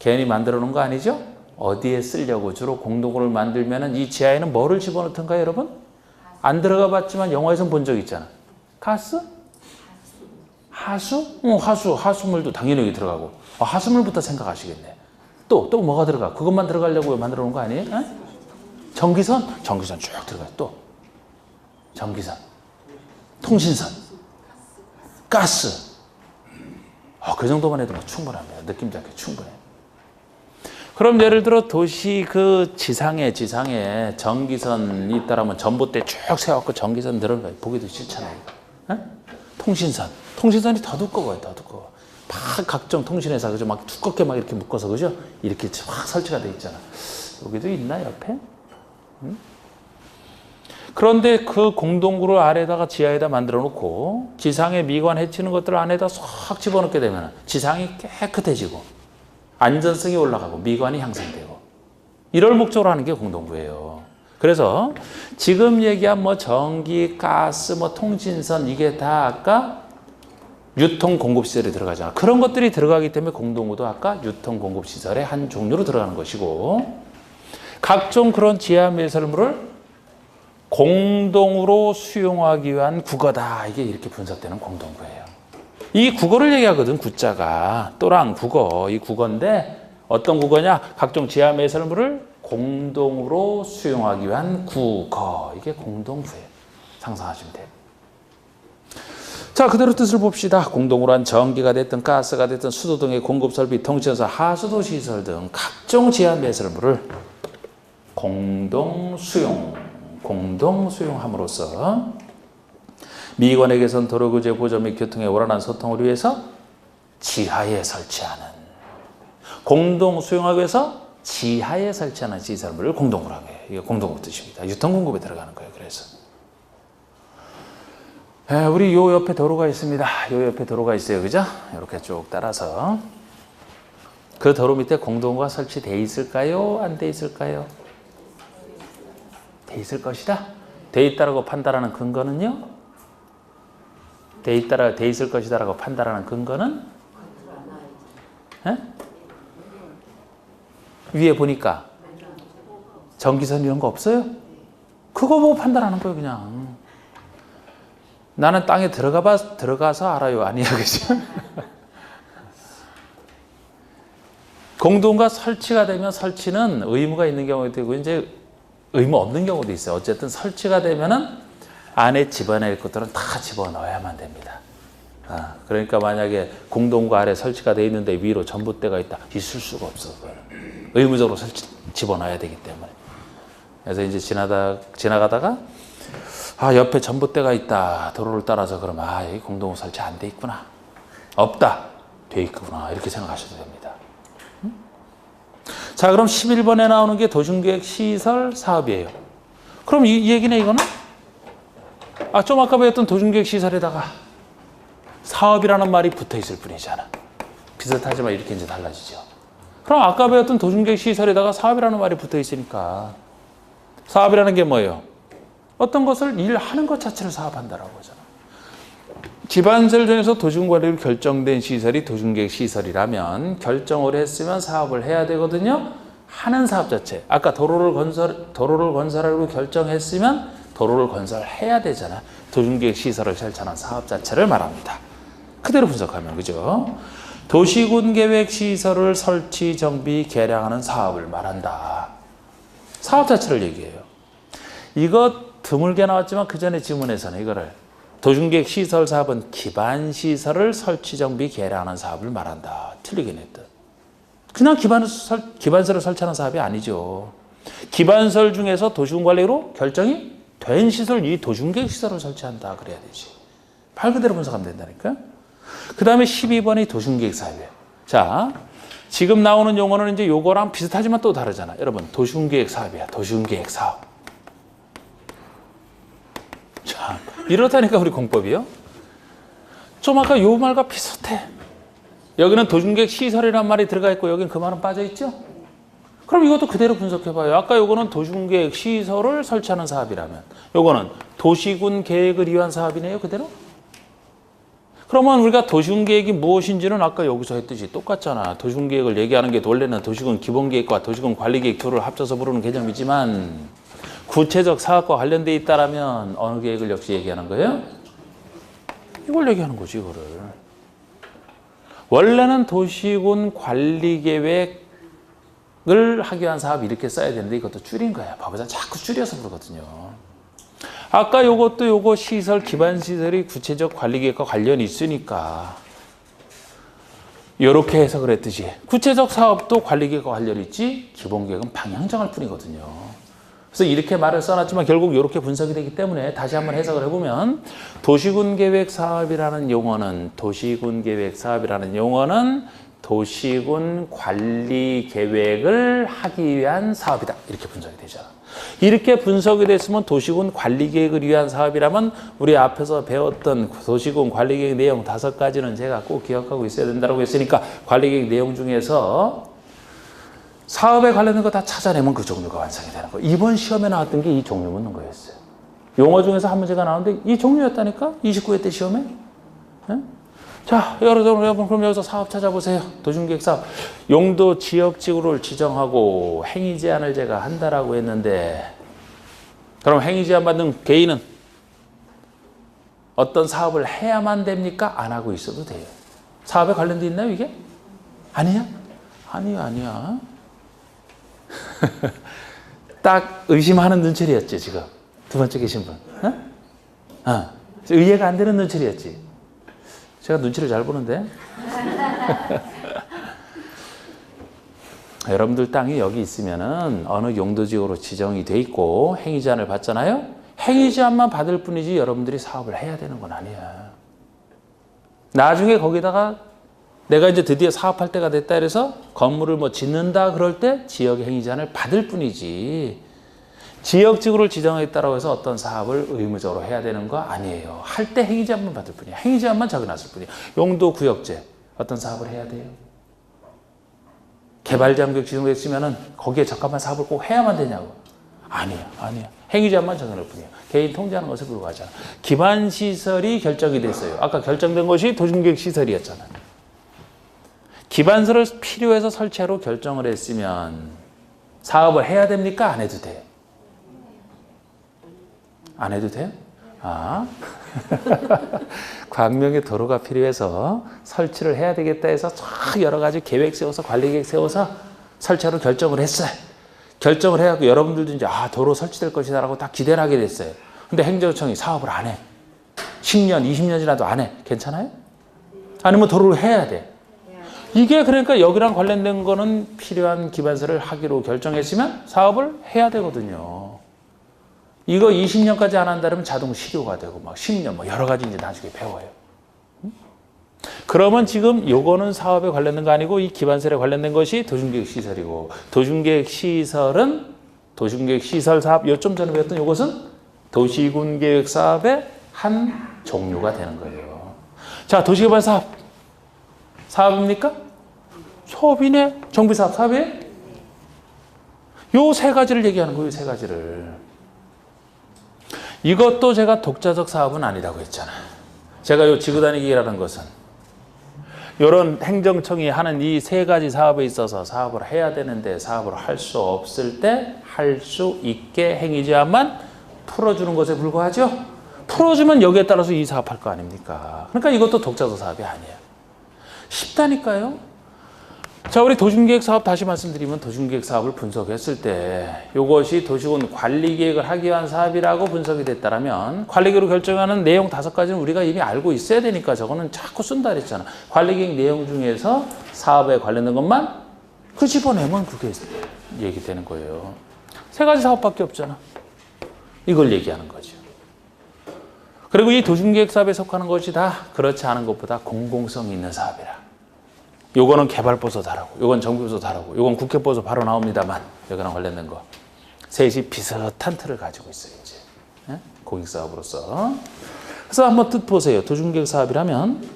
괜히 만들어 놓은 거 아니죠? 어디에 쓰려고 주로 공동구를 만들면은 이 지하에는 뭐를 집어넣던가요, 여러분? 안 들어가 봤지만 영화에서 본 적 있잖아. 가스? 하수? 하수물도 당연히 여기 들어가고. 하수물부터 생각하시겠네. 또 뭐가 들어가? 그것만 들어가려고 만들어 놓은 거 아니에요? 에? 전기선 쭉 들어가요. 또 전기선, 통신선, 가스. 그 정도만 해도 충분합니다. 느낌 잡게 충분해. 그럼 예를 들어 도시 그 지상에 전기선이 있다라면 전봇대 쭉 세워갖고 전기선 들어가요. 보기도 싫잖아요. 에? 통신선이 더 두꺼워요. 막 각종 통신회사 그죠? 막 두껍게 막 이렇게 묶어서 그죠? 이렇게 확 설치가 돼 있잖아. 여기도 있나 옆에? 응? 그런데 그 공동구를 아래다가 지하에다 만들어 놓고 지상에 미관 해치는 것들을 안에다 쏙 집어넣게 되면 지상이 깨끗해지고 안전성이 올라가고 미관이 향상되고 이럴 목적으로 하는 게 공동구예요. 그래서 지금 얘기한 뭐 전기, 가스, 뭐 통신선 이게 다 아까 유통 공급 시설에 들어가잖아. 그런 것들이 들어가기 때문에 공동구도 아까 유통 공급 시설의 한 종류로 들어가는 것이고, 각종 그런 지하 매설물을 공동으로 수용하기 위한 국어다. 이게 이렇게 분석되는 공동구예요. 이 국어를 얘기하거든. 구자가 또랑 국어. 이 국어인데 어떤 국어냐? 각종 지하 매설물을 공동으로 수용하기 위한 국어. 이게 공동구예요. 상상하시면 돼요. 자, 그대로 뜻을 봅시다. 공동으로 한 전기가 됐든 가스가 됐든 수도 등의 공급설비, 통신사, 하수도 시설 등 각종 지하 매설물을 공동 수용, 공동 수용함으로써 미관의 개선, 도로 구제, 보조 및 교통의 원활한 소통을 위해서 지하에 설치하는, 공동 수용하기 위해서 지하에 설치하는 시설물을 공동으로 하게. 이게 공동으로 뜻입니다. 유통공급에 들어가는 거예요. 그래서 우리 요 옆에 도로가 있습니다. 요 옆에 도로가 있어요. 그죠? 이렇게 쭉 따라서 그 도로 밑에 공동구가 설치되어 있을까요? 안 돼 있을까요? 돼 있을 것이다. 돼 있다라고 판단하는 근거는요? 돼 있을 것이다라고 판단하는 근거는? 에? 위에 보니까 전기선 이런 거 없어요? 그거 보고 판단하는 거예요, 그냥. 나는 땅에 들어가서 알아요, 아니야, 그죠? 공동과 설치가 되면 설치는 의무가 있는 경우도 있고 이제 의무 없는 경우도 있어요. 어쨌든 설치가 되면은 안에 집어낼 것들은 다 집어넣어야만 됩니다. 그러니까 만약에 공동구 아래 설치가 돼 있는데 위로 전봇대가 있다, 있을 수가 없어. 의무적으로 집어넣어야 되기 때문에. 그래서 이제 지나가다가 옆에 전봇대가 있다, 도로를 따라서. 그러면 여기 공동구 설치 안 돼 있구나, 없다, 돼 있구나, 이렇게 생각하셔도 됩니다. 자, 그럼 11번에 나오는 게 도심계획 시설 사업이에요. 그럼 이 얘기네, 이거는? 좀 아까 배웠던 도심계획 시설에다가 사업이라는 말이 붙어 있을 뿐이잖아. 비슷하지만 이렇게 이제 달라지죠. 그럼 아까 배웠던 도심계획 시설에다가 사업이라는 말이 붙어 있으니까 사업이라는 게 뭐예요? 어떤 것을 일하는 것 자체를 사업한다라고 하잖아. 기반시설 중에서 도심관리로 결정된 시설이 도심계획 시설이라면 결정을 했으면 사업을 해야 되거든요. 하는 사업 자체. 아까 도로를 건설하려고 결정했으면 도로를 건설해야 되잖아. 도심계획 시설을 실천한 사업 자체를 말합니다. 그대로 분석하면, 그죠? 도시군계획 시설을 설치, 정비, 개량하는 사업을 말한다. 사업 자체를 얘기해요. 이거 드물게 나왔지만 그 전에 지문에서는 이거를 도심계획 시설 사업은 기반시설을 설치, 정비, 개량하는 사업을 말한다. 틀리긴 했다. 그냥 기반시설을 설치하는 사업이 아니죠. 기반시설 중에서 도시군관리로 결정이 된 시설, 이 도심계획 시설을 설치한다 그래야 되지. 말 그대로 분석하면 된다니까. 그 다음에 12번이 도심계획 사업이에요. 자, 지금 나오는 용어는 이제 요거랑 비슷하지만 또 다르잖아. 여러분, 도심계획 사업이야. 도심계획 사업. 자, 이렇다니까 우리 공법이요. 좀 아까 요 말과 비슷해. 여기는 도심계획 시설이란 말이 들어가 있고 여기는 그 말은 빠져 있죠. 그럼 이것도 그대로 분석해봐요. 아까 요거는 도심계획 시설을 설치하는 사업이라면 요거는 도시군 계획을 위한 사업이네요. 그대로. 그러면 우리가 도시군계획이 무엇인지는 아까 여기서 했듯이 똑같잖아. 도시군계획을 얘기하는 게 원래는 도시군 기본계획과 도시군 관리계획 둘을 합쳐서 부르는 개념이지만 구체적 사업과 관련돼 있다라면 어느 계획을 역시 얘기하는 거예요? 이걸 얘기하는 거지, 이거를. 원래는 도시군 관리계획을 하기 위한 사업 이렇게 써야 되는데 이것도 줄인 거야. 바보자 자꾸 줄여서 그러거든요. 아까 요것도 요거 시설, 기반시설이 구체적 관리계획과 관련이 있으니까 이렇게 해서 그랬듯이 구체적 사업도 관리계획과 관련이 있지 기본계획은 방향 정할 뿐이거든요. 그래서 이렇게 말을 써놨지만 결국 이렇게 분석이 되기 때문에 다시 한번 해석을 해보면 도시군계획 사업이라는 용어는 도시군 관리 계획을 하기 위한 사업이다. 이렇게 분석이 되죠. 이렇게 분석이 됐으면 도시군 관리 계획을 위한 사업이라면 우리 앞에서 배웠던 도시군 관리 계획 내용 5가지는 제가 꼭 기억하고 있어야 된다고 했으니까 관리 계획 내용 중에서 사업에 관련된 거 다 찾아내면 그 종류가 완성이 되는 거예요. 이번 시험에 나왔던 게 이 종류 묻는 거였어요. 용어 중에서 한 문제가 나오는데 이 종류였다니까? 29회 때 시험에? 네? 자, 여러분 그럼 여기서 사업 찾아보세요. 도심계획 사업. 용도 지역지구를 지정하고 행위 제한을 제가 한다라고 했는데 그럼 행위 제한 받는 개인은 어떤 사업을 해야만 됩니까? 안 하고 있어도 돼요. 사업에 관련돼 있나요, 이게? 아니야? 아니야. 딱 의심하는 눈초리였지, 지금. 두 번째 계신 분. 이해가 안 되는 눈초리였지. 제가 눈치를 잘 보는데. 여러분들 땅이 여기 있으면은 어느 용도지역으로 지정이 돼 있고 행위 제한을 받잖아요. 행위 제한만 받을 뿐이지 여러분들이 사업을 해야 되는 건 아니야. 나중에 거기다가 내가 이제 드디어 사업할 때가 됐다 그래서 건물을 뭐 짓는다 그럴 때 지역의 행위 제한을 받을 뿐이지 지역지구를 지정했다고 해서 어떤 사업을 의무적으로 해야 되는 거 아니에요. 할 때 행위 제한만 받을 뿐이야. 행위 제한만 적어놨을 뿐이야. 용도 구역제 어떤 사업을 해야 돼요. 개발장벽 지정됐으면은 거기에 적합한 사업을 꼭 해야만 되냐고. 아니야. 행위 제한만 적어놓을 뿐이야. 개인 통제하는 것에 불과하잖아. 기반 시설이 결정이 됐어요. 아까 결정된 것이 도심계획 시설이었잖아. 기반설을 필요해서 설치하러 결정을 했으면 사업을 해야 됩니까? 안 해도 돼요? 안 해도 돼요? 광명에 도로가 필요해서 설치를 해야 되겠다 해서 여러 가지 계획 세워서 관리 계획 세워서 설치하러 결정을 했어요. 결정을 해갖고 여러분들도 이제 도로 설치될 것이다라고 딱 기대를 하게 됐어요. 근데 행정청이 사업을 안 해. 10년, 20년 지나도 안 해. 괜찮아요? 아니면 도로를 해야 돼. 이게 그러니까 여기랑 관련된 거는 필요한 기반설을 하기로 결정했으면 사업을 해야 되거든요. 이거 20년까지 안 한다면 자동 실효가 되고 막 10년 뭐 여러 가지 이제 나중에 배워요. 그러면 지금 요거는 사업에 관련된 거 아니고 이 기반설에 관련된 것이 도심계획 시설이고 도심계획 시설은 도심계획 시설 사업 요 좀 전에 배웠던 요것은 도시군 계획 사업의 한 종류가 되는 거예요. 자, 도시개발 사업 사업입니까? 사업이네. 정비사업 사업이에요? 요 세 가지를 얘기하는 거예요. 세 가지를. 이것도 제가 독자적 사업은 아니라고 했잖아요. 제가 요 지구단위기라는 것은 이런 행정청이 하는 이 세 가지 사업에 있어서 사업을 해야 되는데 사업을 할 수 없을 때 할 수 있게 행위 제한만 풀어주는 것에 불과하죠. 풀어주면 여기에 따라서 이 사업할 거 아닙니까? 그러니까 이것도 독자적 사업이 아니에요. 쉽다니까요. 자, 우리 도심계획 사업 다시 말씀드리면 도심계획 사업을 분석했을 때 이것이 도시군 관리계획을 하기 위한 사업이라고 분석이 됐다면 관리계획으로 결정하는 내용 5가지는 우리가 이미 알고 있어야 되니까 저거는 자꾸 쓴다 그랬잖아. 관리계획 내용 중에서 사업에 관련된 것만 집어내면 그게 얘기되는 거예요. 3가지 사업밖에 없잖아. 이걸 얘기하는 거죠. 그리고 이 도심계획 사업에 속하는 것이 다 그렇지 않은 것보다 공공성이 있는 사업이라. 요거는 개발보소 다르고, 요건 정비보소 다르고, 요건 국회보소 바로 나옵니다만, 여기랑 관련된 거. 셋이 비슷한 틀을 가지고 있어요, 이제. 공익사업으로서. 그래서 한번 뜻 보세요. 도심계획 사업이라면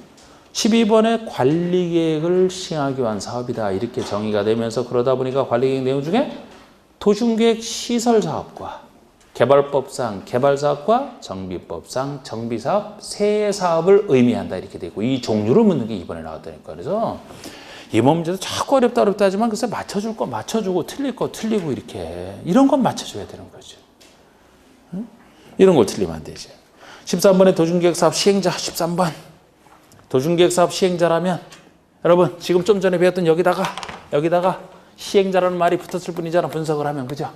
12번의 관리계획을 시행하기 위한 사업이다. 이렇게 정의가 되면서 그러다 보니까 관리계획 내용 중에 도심계획 시설사업과 개발법상 개발사업과 정비법상 정비사업 세 사업을 의미한다 이렇게 되고 이 종류를 묻는 게 이번에 나왔다니까. 그래서 이번 문제도 자꾸 어렵다 하지만 글쎄 맞춰줄 거 맞춰주고 틀릴 거 틀리고 이런 건 맞춰줘야 되는 거죠. 응? 이런 걸 틀리면 안 되죠. 13번에 도심계획사업 시행자 13번 도심계획사업 시행자라면 여러분 지금 좀 전에 배웠던 여기다가 시행자라는 말이 붙었을 뿐이잖아. 분석을 하면 그죠?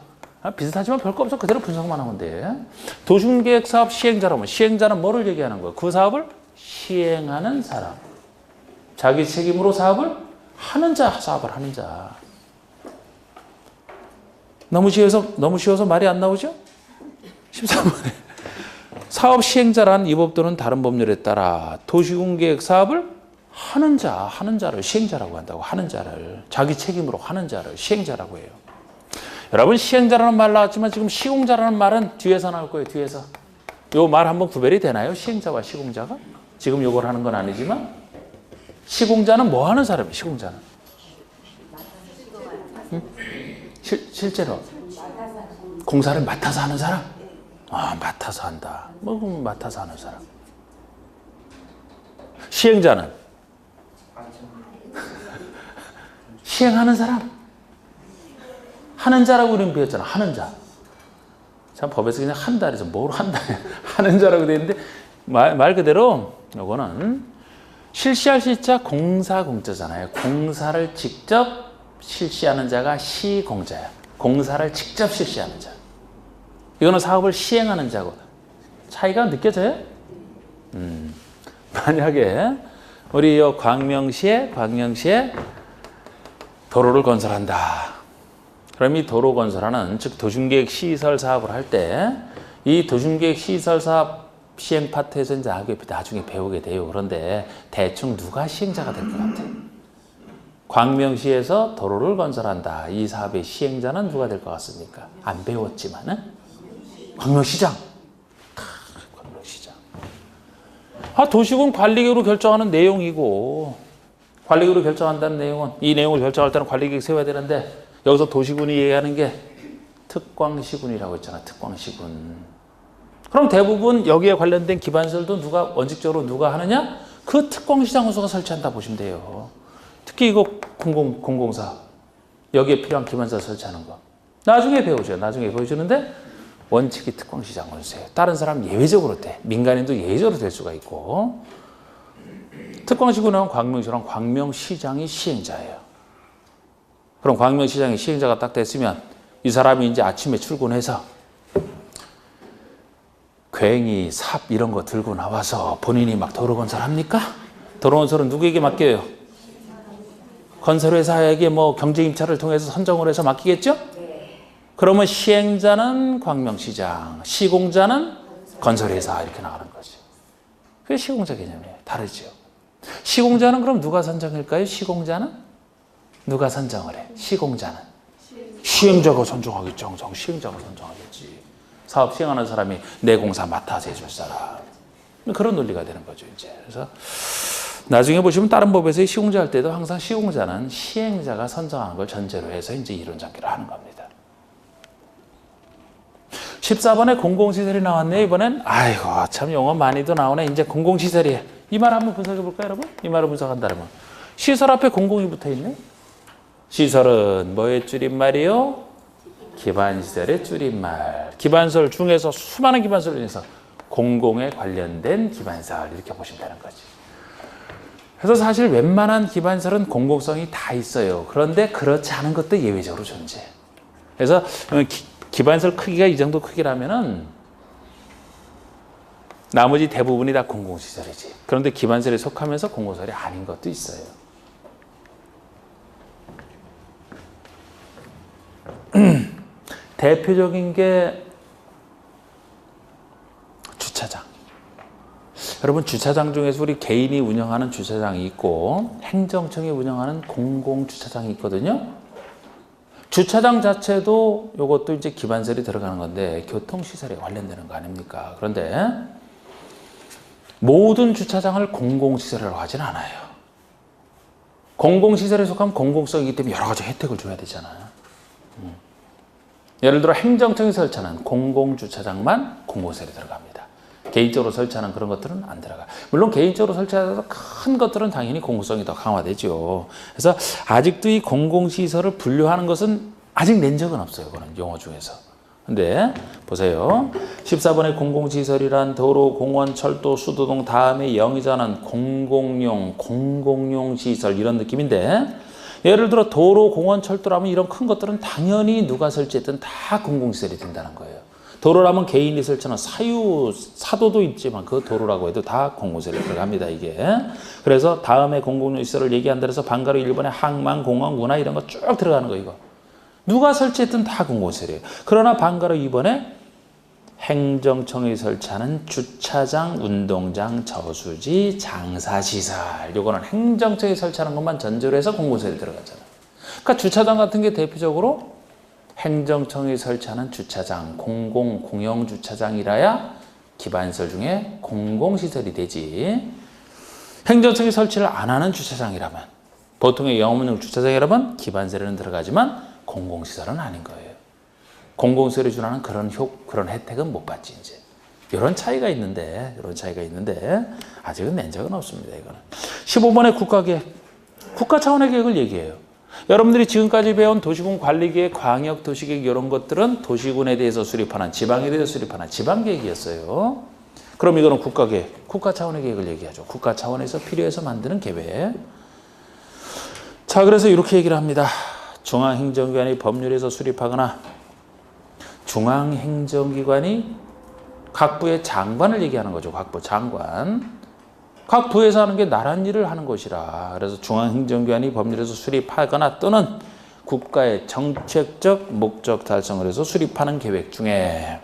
비슷하지만 별거 없어. 그대로 분석만 하면 돼. 도심계획 사업 시행자라면 시행자는 뭐를 얘기하는 거야? 그 사업을 시행하는 사람. 자기 책임으로 사업을 하는 자, 사업을 하는 자. 너무 쉬워서 말이 안 나오죠? 13번에 사업 시행자란 이 법도는 다른 법률에 따라 도시군계획 사업을 하는 자를 시행자라고 한다고. 하는 자를 자기 책임으로 하는 자를 시행자라고 해요. 여러분 시행자라는 말 나왔지만 지금 시공자라는 말은 뒤에서 나올 거예요. 뒤에서. 요 말 한번 구별이 되나요? 시행자와 시공자가? 지금 요걸 하는 건 아니지만 시공자는 뭐 하는 사람이에요? 시공자는. 응? 실제로 공사를 맡아서 하는 사람? 맡아서 한다. 그럼 맡아서 하는 사람. 시행자는 시행하는 사람. 하는 자라고 우리는 배웠잖아. 하는 자. 참 법에서 그냥 한다 그래서 뭘 한다. 하는 자라고 되어 있는데 말 그대로 이거는 실시할 시자 공사 공자잖아요. 공사를 직접 실시하는 자가 시공자야. 공사를 직접 실시하는 자. 이거는 사업을 시행하는 자고. 차이가 느껴져요? 만약에 우리 광명시에 도로를 건설한다. 그럼 이 도로 건설하는, 즉 도심계획 시설 사업을 할 때 이 도심계획 시설 사업 시행 파트에서 이제 나중에 배우게 돼요. 그런데 대충 누가 시행자가 될 것 같아? 광명시에서 도로를 건설한다. 이 사업의 시행자는 누가 될 것 같습니까? 안 배웠지만은 광명시장. 광명시장. 도시군 관리계획으로 결정하는 내용이고, 관리계획으로 결정한다는 내용은, 이 내용을 결정할 때는 관리계획 세워야 되는데, 여기서 도시군이 얘기하는 게 특광시군이라고 했잖아. 특광시군. 그럼 대부분 여기에 관련된 기반설도 원칙적으로 누가 하느냐? 그 특광시장 호수가 설치한다 보시면 돼요. 특히 이거 공공사, 여기에 필요한 기반설 설치하는 거. 나중에 배우죠. 나중에 보여주는데 원칙이 특광시장 호수예요. 다른 사람 예외적으로 돼. 민간인도 예외적으로 될 수가 있고. 특광시군은 광명시랑 광명시장이 시행자예요. 그럼 광명시장이 시행자가 딱 됐으면 이 사람이 이제 아침에 출근해서 괭이, 삽 이런 거 들고 나와서 본인이 막 도로 건설합니까? 도로 건설은 누구에게 맡겨요? 건설회사에게 뭐 경제임차를 통해서 선정을 해서 맡기겠죠? 그러면 시행자는 광명시장, 시공자는 건설회사 이렇게 나가는 거죠. 그게 시공자 개념이에요. 다르죠. 시공자는 그럼 누가 선정할까요? 시공자는? 누가 선정을 해? 시공자는? 시행자가 선정하겠죠. 시행자가 선정하겠지. 사업 시행하는 사람이 내 공사 맡아서 해줄 사람. 그런 논리가 되는 거죠, 이제. 그래서 나중에 보시면 다른 법에서 시공자 할 때도 항상 시공자는 시행자가 선정하는 걸 전제로 해서 이제 이론 전개를 하는 겁니다. 14번에 공공시설이 나왔네요, 이번엔. 아이고, 참 용어 많이도 나오네. 이제 공공시설이에요. 이 말 한번 분석해 볼까요, 여러분? 이 말을 분석한다면. 시설 앞에 공공이 붙어 있네. 시설은 뭐의 줄임말이요? 기반시설의 줄임말. 기반설 중에서 수많은 기반설 중에서 공공에 관련된 기반설 이렇게 보시면 되는 거지. 그래서 사실 웬만한 기반설은 공공성이 다 있어요. 그런데 그렇지 않은 것도 예외적으로 존재해. 그래서 기반설 크기가 이 정도 크기라면은 나머지 대부분이 다 공공시설이지. 그런데 기반설에 속하면서 공공시설이 아닌 것도 있어요. 대표적인 게 주차장. 여러분, 주차장 중에서 우리 개인이 운영하는 주차장이 있고 행정청이 운영하는 공공주차장이 있거든요. 주차장 자체도 이것도 이제 기반설이 들어가는 건데 교통시설에 관련되는 거 아닙니까? 그런데 모든 주차장을 공공시설이라고 하진 않아요. 공공시설에 속하면 공공성이기 때문에 여러 가지 혜택을 줘야 되잖아요. 예를 들어 행정청이 설치하는 공공주차장만 공공시설에 들어갑니다. 개인적으로 설치하는 그런 것들은 안 들어가. 물론 개인적으로 설치해서 큰 것들은 당연히 공공성이 더 강화되죠. 그래서 아직도 이 공공시설을 분류하는 것은 아직 낸 적은 없어요. 그거는 용어 중에서. 근데 보세요. 14번의 공공시설이란 도로, 공원, 철도, 수도 등 다음에 영위자는 공공용 시설 이런 느낌인데 예를 들어 도로, 공원, 철도라면 이런 큰 것들은 당연히 누가 설치했든 다 공공시설이 된다는 거예요. 도로라면 개인이 설치하는 사도도 있지만 그 도로라고 해도 다 공공시설에 들어갑니다, 이게. 그래서 다음에 공공시설을 얘기한다 해서 방가로 1번에 항만, 공원, 문화 이런 거 쭉 들어가는 거 이거. 누가 설치했든 다 공공시설이에요. 그러나 방가로 2번에 행정청이 설치하는 주차장, 운동장, 저수지, 장사시설. 요거는 행정청이 설치하는 것만 전제로 해서 공공시설이 들어가잖아요. 그러니까 주차장 같은 게 대표적으로 행정청이 설치하는 주차장, 공영주차장이라야 기반시설 중에 공공시설이 되지. 행정청이 설치를 안 하는 주차장이라면, 보통의 영업용 주차장이라면 기반시설에는 들어가지만 공공시설은 아닌 거예요. 공공시설이 준하는 그런 혜택은 못 받지, 이제. 이런 차이가 있는데, 아직은 낸 적은 없습니다, 이거는. 15번의 국가계획. 국가 차원의 계획을 얘기해요. 여러분들이 지금까지 배운 도시군 관리계획, 광역도시계획 이런 것들은 도시군에 대해서 수립하는, 지방에 대해서 수립하는 지방계획이었어요. 그럼 이거는 국가계획, 국가 차원의 계획을 얘기하죠. 국가 차원에서 필요해서 만드는 계획. 자, 그래서 이렇게 얘기를 합니다. 중앙행정기관이 법률에서 수립하거나 중앙행정기관이 각부의 장관을 얘기하는 거죠. 각부 장관. 각 부에서 하는 게 나란 일을 하는 것이라. 그래서 중앙행정기관이 법률에서 수립하거나 또는 국가의 정책적 목적 달성을 해서 수립하는 계획 중에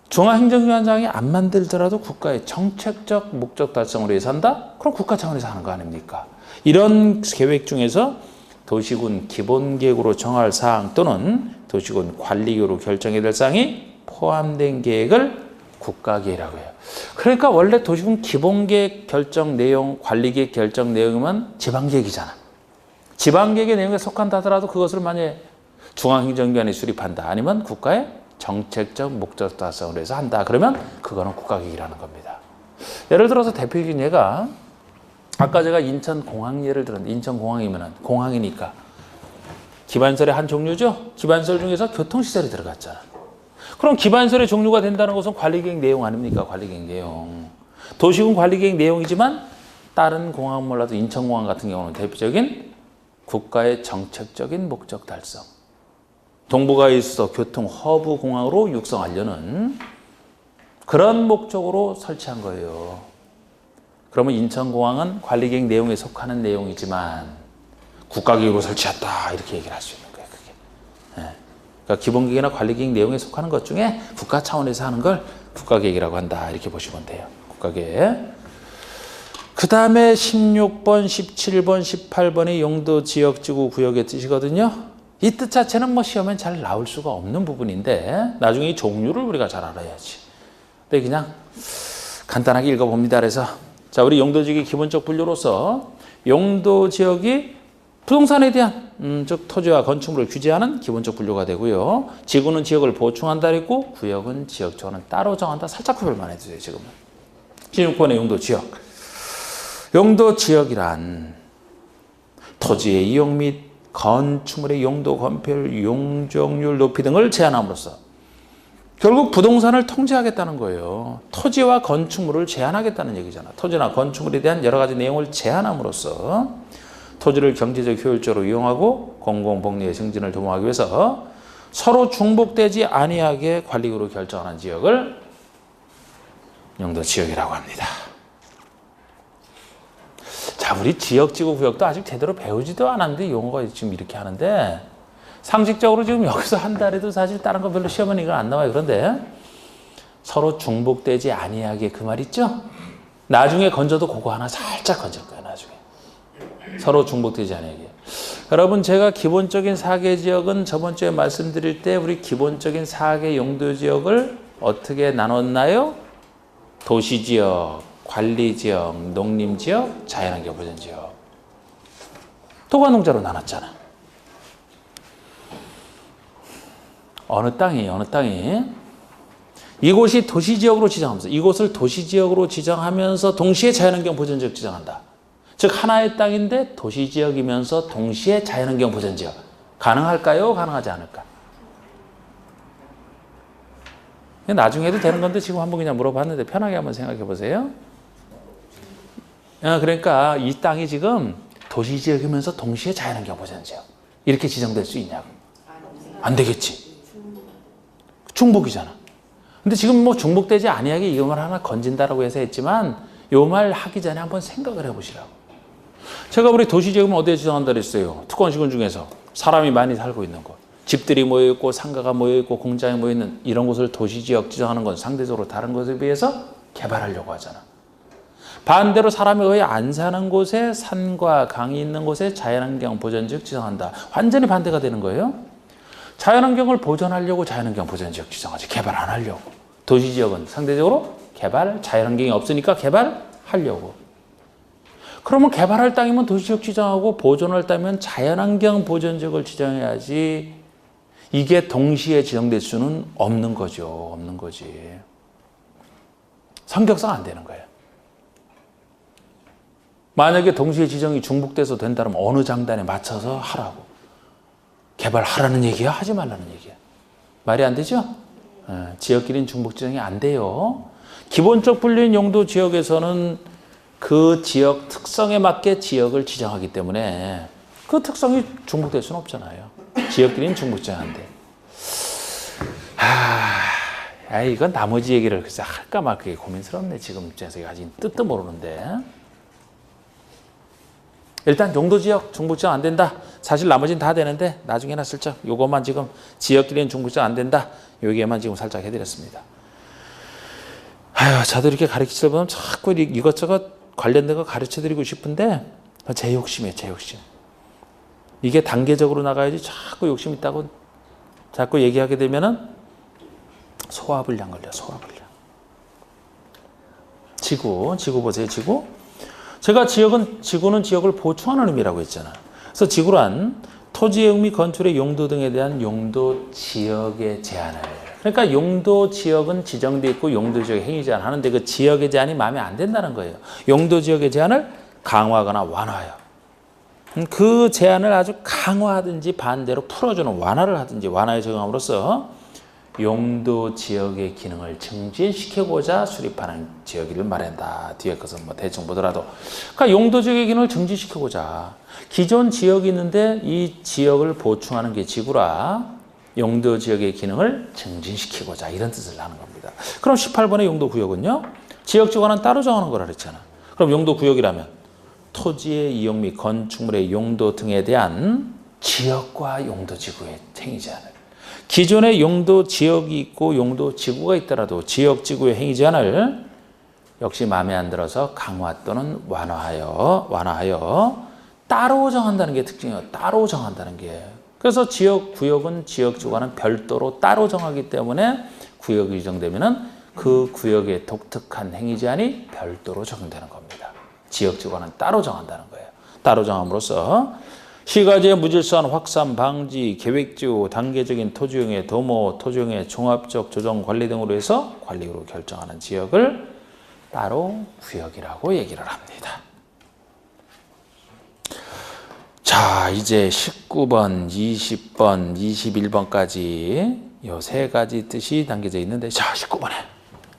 중앙행정기관장이 안 만들더라도 국가의 정책적 목적 달성을 위해서 한다? 그럼 국가 차원에서 하는 거 아닙니까? 이런 계획 중에서 도시군 기본계획으로 정할 사항 또는 도시군 관리계획으로 결정해야 될 사항이 포함된 계획을 국가계획이라고 해요. 그러니까 원래 도시군 기본계획 결정 내용, 관리계획 결정 내용이면 지방계획이잖아. 지방계획의 내용에 속한다 하더라도 그것을 만약에 중앙행정기관이 수립한다. 아니면 국가의 정책적 목적 달성을 해서 한다. 그러면 그거는 국가계획이라는 겁니다. 예를 들어서 대표적인 예가 아까 제가 인천공항 예를 들었는데 인천공항이면 공항이니까 기반설의 한 종류죠. 기반설 중에서 교통시설이 들어갔잖아. 그럼 기반설의 종류가 된다는 것은 관리계획 내용 아닙니까? 관리계획 내용. 도시군 관리계획 내용이지만 다른 공항은 몰라도 인천공항 같은 경우는 대표적인 국가의 정책적인 목적 달성. 동북아에 있어 교통 허브 공항으로 육성하려는 그런 목적으로 설치한 거예요. 그러면 인천공항은 관리계획 내용에 속하는 내용이지만 국가계획으로 설치했다 이렇게 얘기를 할 수 있는 거예요. 그게. 네. 그러니까 기본계획이나 관리계획 내용에 속하는 것 중에 국가 차원에서 하는 걸 국가계획이라고 한다 이렇게 보시면 돼요. 국가계획. 그 다음에 16번, 17번, 18번이 용도, 지역, 지구, 구역의 뜻이거든요. 이 뜻 자체는 뭐 시험엔 잘 나올 수가 없는 부분인데 나중에 이 종류를 우리가 잘 알아야지. 근데 그냥 간단하게 읽어봅니다. 그래서 자, 우리 용도지역의 기본적 분류로서 용도지역이 부동산에 대한 즉 토지와 건축물을 규제하는 기본적 분류가 되고요. 지구는 지역을 보충한다 그랬고 구역은 지역 조항은 따로 정한다. 살짝 구별만 해주세요. 지금은. 16번의 용도지역. 용도지역이란 토지의 이용 및 건축물의 용도, 건폐율, 용적률 높이 등을 제한함으로써 결국 부동산을 통제하겠다는 거예요. 토지와 건축물을 제한하겠다는 얘기잖아. 토지나 건축물에 대한 여러 가지 내용을 제한함으로써 토지를 경제적 효율적으로 이용하고 공공복리의 승진을 도모하기 위해서 서로 중복되지 아니하게 관리구로 결정하는 지역을 용도지역이라고 합니다. 자, 우리 지역지구 구역도 아직 제대로 배우지도 않았는데 용어가 지금 이렇게 하는데 상식적으로 지금 여기서 한 달에도 사실 다른 거 별로 시험은 이거 안 나와요. 그런데 서로 중복되지 아니하게 그 말 있죠? 나중에 건져도 그거 하나 살짝 건질 거예요. 나중에. 서로 중복되지 아니하게. 여러분 제가 기본적인 4개 지역은 저번 주에 말씀드릴 때 우리 기본적인 4개 용도 지역을 어떻게 나눴나요? 도시지역, 관리지역, 농림지역, 자연환경 보전지역. 도관농자로 나눴잖아. 어느 땅이 이곳이 도시지역으로 지정하면서 이곳을 도시지역으로 지정하면서 동시에 자연환경 보전지역 지정한다. 즉 하나의 땅인데 도시지역이면서 동시에 자연환경 보전지역. 가능할까요? 가능하지 않을까? 나중에 해도 되는 건데 지금 한번 그냥 물어봤는데 편하게 한번 생각해 보세요. 그러니까 이 땅이 지금 도시지역이면서 동시에 자연환경 보전지역 이렇게 지정될 수 있냐고. 안 되겠지. 중복이잖아. 근데 지금 뭐 중복되지 아니하게 이 말 하나 건진다라고 해서 했지만 이 말 하기 전에 한번 생각을 해보시라고. 제가 우리 도시지역은 어디에 지정한다 그랬어요? 특권시군 중에서 사람이 많이 살고 있는 곳. 집들이 모여있고 상가가 모여있고 공장이 모여있는 이런 곳을 도시지역 지정하는 건 상대적으로 다른 것에 비해서 개발하려고 하잖아. 반대로 사람이 거의 안 사는 곳에 산과 강이 있는 곳에 자연환경 보전지역 지정한다. 완전히 반대가 되는 거예요. 자연환경을 보존하려고 자연환경 보전지역 지정하지 개발 안 하려고. 도시지역은 상대적으로 개발, 자연환경이 없으니까 개발하려고. 그러면 개발할 땅이면 도시지역 지정하고 보존할 땅이면 자연환경 보전지역을 지정해야지 이게 동시에 지정될 수는 없는 거죠. 없는 거지. 성격상 안 되는 거예요. 만약에 동시에 지정이 중복돼서 된다면 어느 장단에 맞춰서 하라고. 개발하라는 얘기야? 하지 말라는 얘기야. 말이 안 되죠? 지역끼리는 중복 지정이 안 돼요. 기본적 분리인 용도 지역에서는 그 지역 특성에 맞게 지역을 지정하기 때문에 그 특성이 중복될 수는 없잖아요. 지역끼리는 중복 지정 안 돼. 에이, 이건 나머지 얘기를 글쎄 할까 말까 고민스럽네. 지금 입장에서 아직 뜻도 모르는데. 일단 용도지역 중부지역 안 된다. 사실 나머지는 다 되는데 나중에나 슬쩍 요것만 지금 지역끼리는 중부지역 안 된다. 여기에만 지금 살짝 해드렸습니다. 아유, 저도 이렇게 가르치다 보면 자꾸 이것저것 관련된 거 가르쳐드리고 싶은데 제 욕심이에요. 제 욕심. 이게 단계적으로 나가야지 자꾸 욕심 있다고 자꾸 얘기하게 되면은 소화불량 걸려. 소화불량. 지구 보세요. 지구. 제가 지구는 지역을 보충하는 의미라고 했잖아. 그래서 지구란 토지의 의미, 건축의 용도 등에 대한 용도 지역의 제한을. 그러니까 용도 지역은 지정돼 있고 용도 지역의 행위 제한 하는데 그 지역의 제한이 마음에 안 든다는 거예요. 용도 지역의 제한을 강화하거나 완화해요. 그 제한을 아주 강화하든지 반대로 풀어주는 완화를 하든지 완화에 적용함으로써 용도 지역의 기능을 증진시키고자 수립하는 지역을 말한다. 뒤에 것은 뭐 대충 보더라도. 그러니까 용도 지역의 기능을 증진시키고자. 기존 지역이 있는데 이 지역을 보충하는 게 지구라 용도 지역의 기능을 증진시키고자 이런 뜻을 하는 겁니다. 그럼 18번의 용도 구역은요. 지역지구는 따로 정하는 거라 그랬잖아. 그럼 용도 구역이라면 토지의 이용 및 건축물의 용도 등에 대한 지역과 용도 지구의 행위 제한을 기존의 용도 지역이 있고 용도 지구가 있더라도 지역 지구의 행위 제한을 역시 마음에 안 들어서 강화 또는 완화하여 따로 정한다는 게 특징이에요. 따로 정한다는 게. 그래서 지역 구역은 지역 지구와는 별도로 따로 정하기 때문에 구역이 지정되면은 그 구역의 독특한 행위 제한이 별도로 적용되는 겁니다. 지역 지구와는 따로 정한다는 거예요. 따로 정함으로써 시가지의 무질서한 확산 방지, 계획지구, 단계적인 토지용의 도모, 토지용의 종합적 조정 관리 등으로 해서 관리구로 결정하는 지역을 따로 구역이라고 얘기를 합니다. 자, 이제 19번, 20번, 21번까지 이 세 가지 뜻이 담겨져 있는데 자, 19번에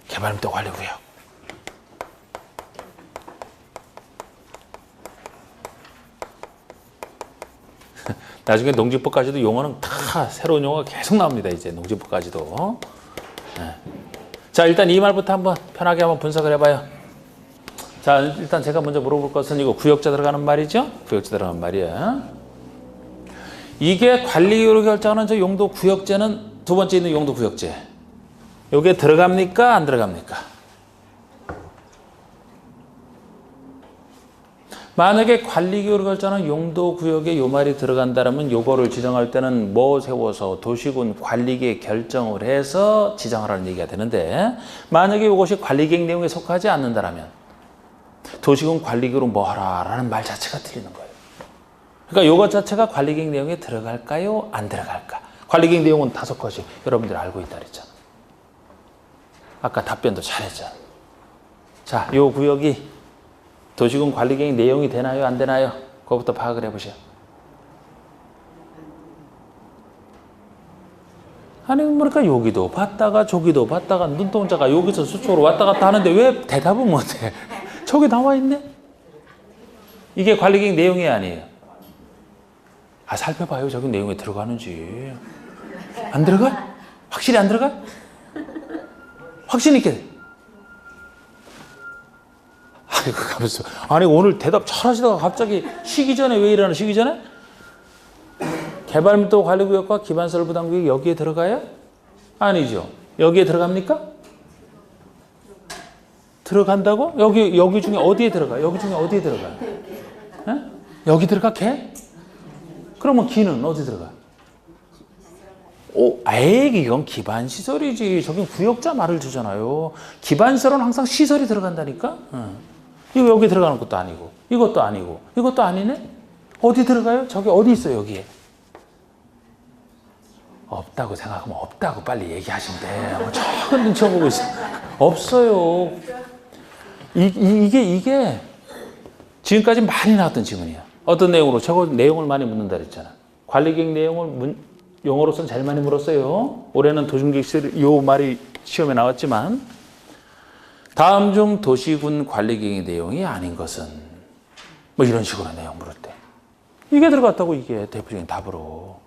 개발림도 관리구역. 나중에 농지법까지도 용어는 다 새로운 용어가 계속 나옵니다. 이제 농지법까지도. 네. 자, 일단 이 말부터 한번 편하게 한번 분석을 해봐요. 자, 일단 제가 먼저 물어볼 것은 이거 구역자 들어가는 말이죠. 구역자 들어가는 말이야. 이게 관리구역으로 결정하는 저 용도 구역제는 두 번째 있는 용도 구역제. 여기에 들어갑니까? 안 들어갑니까? 만약에 관리구역으로 결정하는 용도구역에 요 말이 들어간다면 요거를 지정할 때는 뭐 세워서 도시군 관리계획 결정을 해서 지정하라는 얘기가 되는데 만약에 이것이 관리계획 내용에 속하지 않는다면 도시군 관리구역으로 뭐 하라라는 말 자체가 틀리는 거예요. 그러니까 요것 자체가 관리계획 내용에 들어갈까요? 안 들어갈까? 관리계획 내용은 5가지 여러분들이 알고 있다 그랬잖아. 아까 답변도 잘했잖아. 자, 요 구역이 도시군 관리계획 내용이 되나요? 안 되나요? 그것부터 파악을 해보세요. 아니, 그러니까 여기도 봤다가 저기도 봤다가 눈동자가 여기서 저쪽으로 왔다 갔다 하는데 왜 대답은 못해? 저기 나와 있네? 이게 관리계획 내용이 아니에요. 아, 살펴봐요. 저기 내용에 들어가는지. 안 들어가? 확실히 안 들어가? 확신 있게. 아이고, 가면서. 아니, 오늘 대답 잘하시다가 갑자기 쉬기 전에 왜 이러나, 쉬기 전에? 개발밀도 관리구역과 기반시설 부담구역이 여기에 들어가요? 아니죠. 여기에 들어갑니까? 들어간다고? 여기 중에 어디에 들어가? 여기 중에 어디에 들어가요? 에? 여기 들어가, 개? 그러면 기는 어디 들어가? 오, 에이, 이건 기반시설이지. 저긴 구역자 말을 주잖아요. 기반시설은 항상 시설이 들어간다니까? 이거 여기 들어가는 것도 아니고, 이것도 아니고, 이것도 아니네? 어디 들어가요? 저기 어디 있어요, 여기에? 없다고 생각하면 없다고 빨리 얘기하시면 돼. 저건 눈치 보고 있어. 없어요. 이게 지금까지 많이 나왔던 질문이야. 어떤 내용으로? 저거 내용을 많이 묻는다 그랬잖아. 관리계획 내용을 용어로서는 제일 많이 물었어요. 올해는 도시계획 요 말이 시험에 나왔지만 다음 중 도시군 관리계획 내용이 아닌 것은 뭐 이런 식으로 내용 물을 때 이게 들어갔다고 이게 대표적인 답으로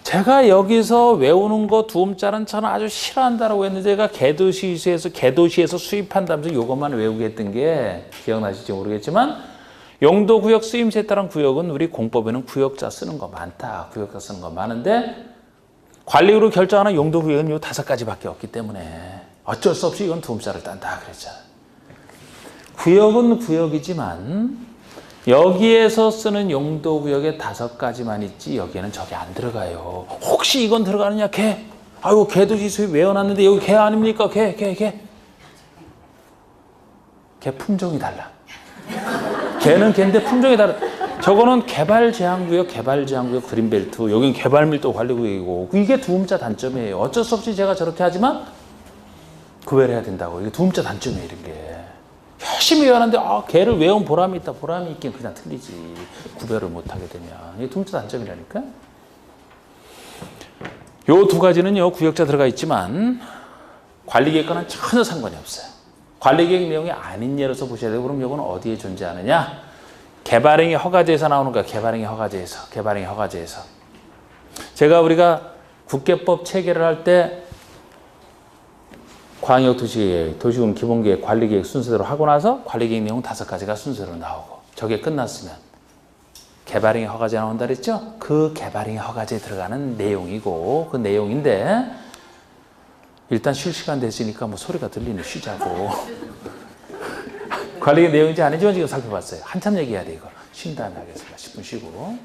제가 여기서 외우는 거 두음자는 저는 아주 싫어한다라고 했는데 제가 개도시에서 수입한다면서 이것만 외우게 했던 게 기억나실지 모르겠지만 용도구역 쓰임새에 따른 구역은 우리 공법에는 구역자 쓰는 거 많다. 구역자 쓰는 거 많은데 관리로 결정하는 용도구역은 요 5가지밖에 없기 때문에 어쩔 수 없이 이건 두음자를 딴다 그랬잖아요. 구역은 구역이지만 여기에서 쓰는 용도구역에 5가지만 있지 여기에는 저게 안 들어가요. 혹시 이건 들어가느냐? 개. 아이고 개도시 수입 외워놨는데 여기 개 아닙니까? 개. 개 품종이 달라. 개는 개인데 품종이 다르. 저거는 개발제한구역 그린벨트. 여긴 개발밀도 관리구역이고 이게 두음자 단점이에요. 어쩔 수 없이 제가 저렇게 하지만 구별해야 된다고. 이게 두음자 단점이에요. 이런 게. 열심히 외웠는데 개를 외운 보람이 있다. 보람이 있긴 그냥 틀리지. 구별을 못하게 되면. 이게 두음자 단점이라니까. 요 2가지는요. 구역자 들어가 있지만 관리계획과는 전혀 상관이 없어요. 관리계획 내용이 아닌 예로서 보셔야 돼요. 그럼 이거는 어디에 존재하느냐? 개발행위 허가제에서 나오는 거야. 개발행위 허가제에서. 우리가 국계법 체계를 할 때 광역도시계획, 도시군 기본계획, 관리계획 순서대로 하고 나서 관리계획 내용 5가지가 순서로 나오고 저게 끝났으면 개발행위 허가제 나온다 그랬죠? 그 개발행위 허가제에 들어가는 내용이고 그 내용인데 일단 쉴 시간 됐으니까 뭐 소리가 들리네. 쉬자고. 관리계획 내용인지 아닌지 지금 살펴봤어요. 한참 얘기해야 돼 이거. 쉰 다음에 하겠습니다. 10분 쉬고.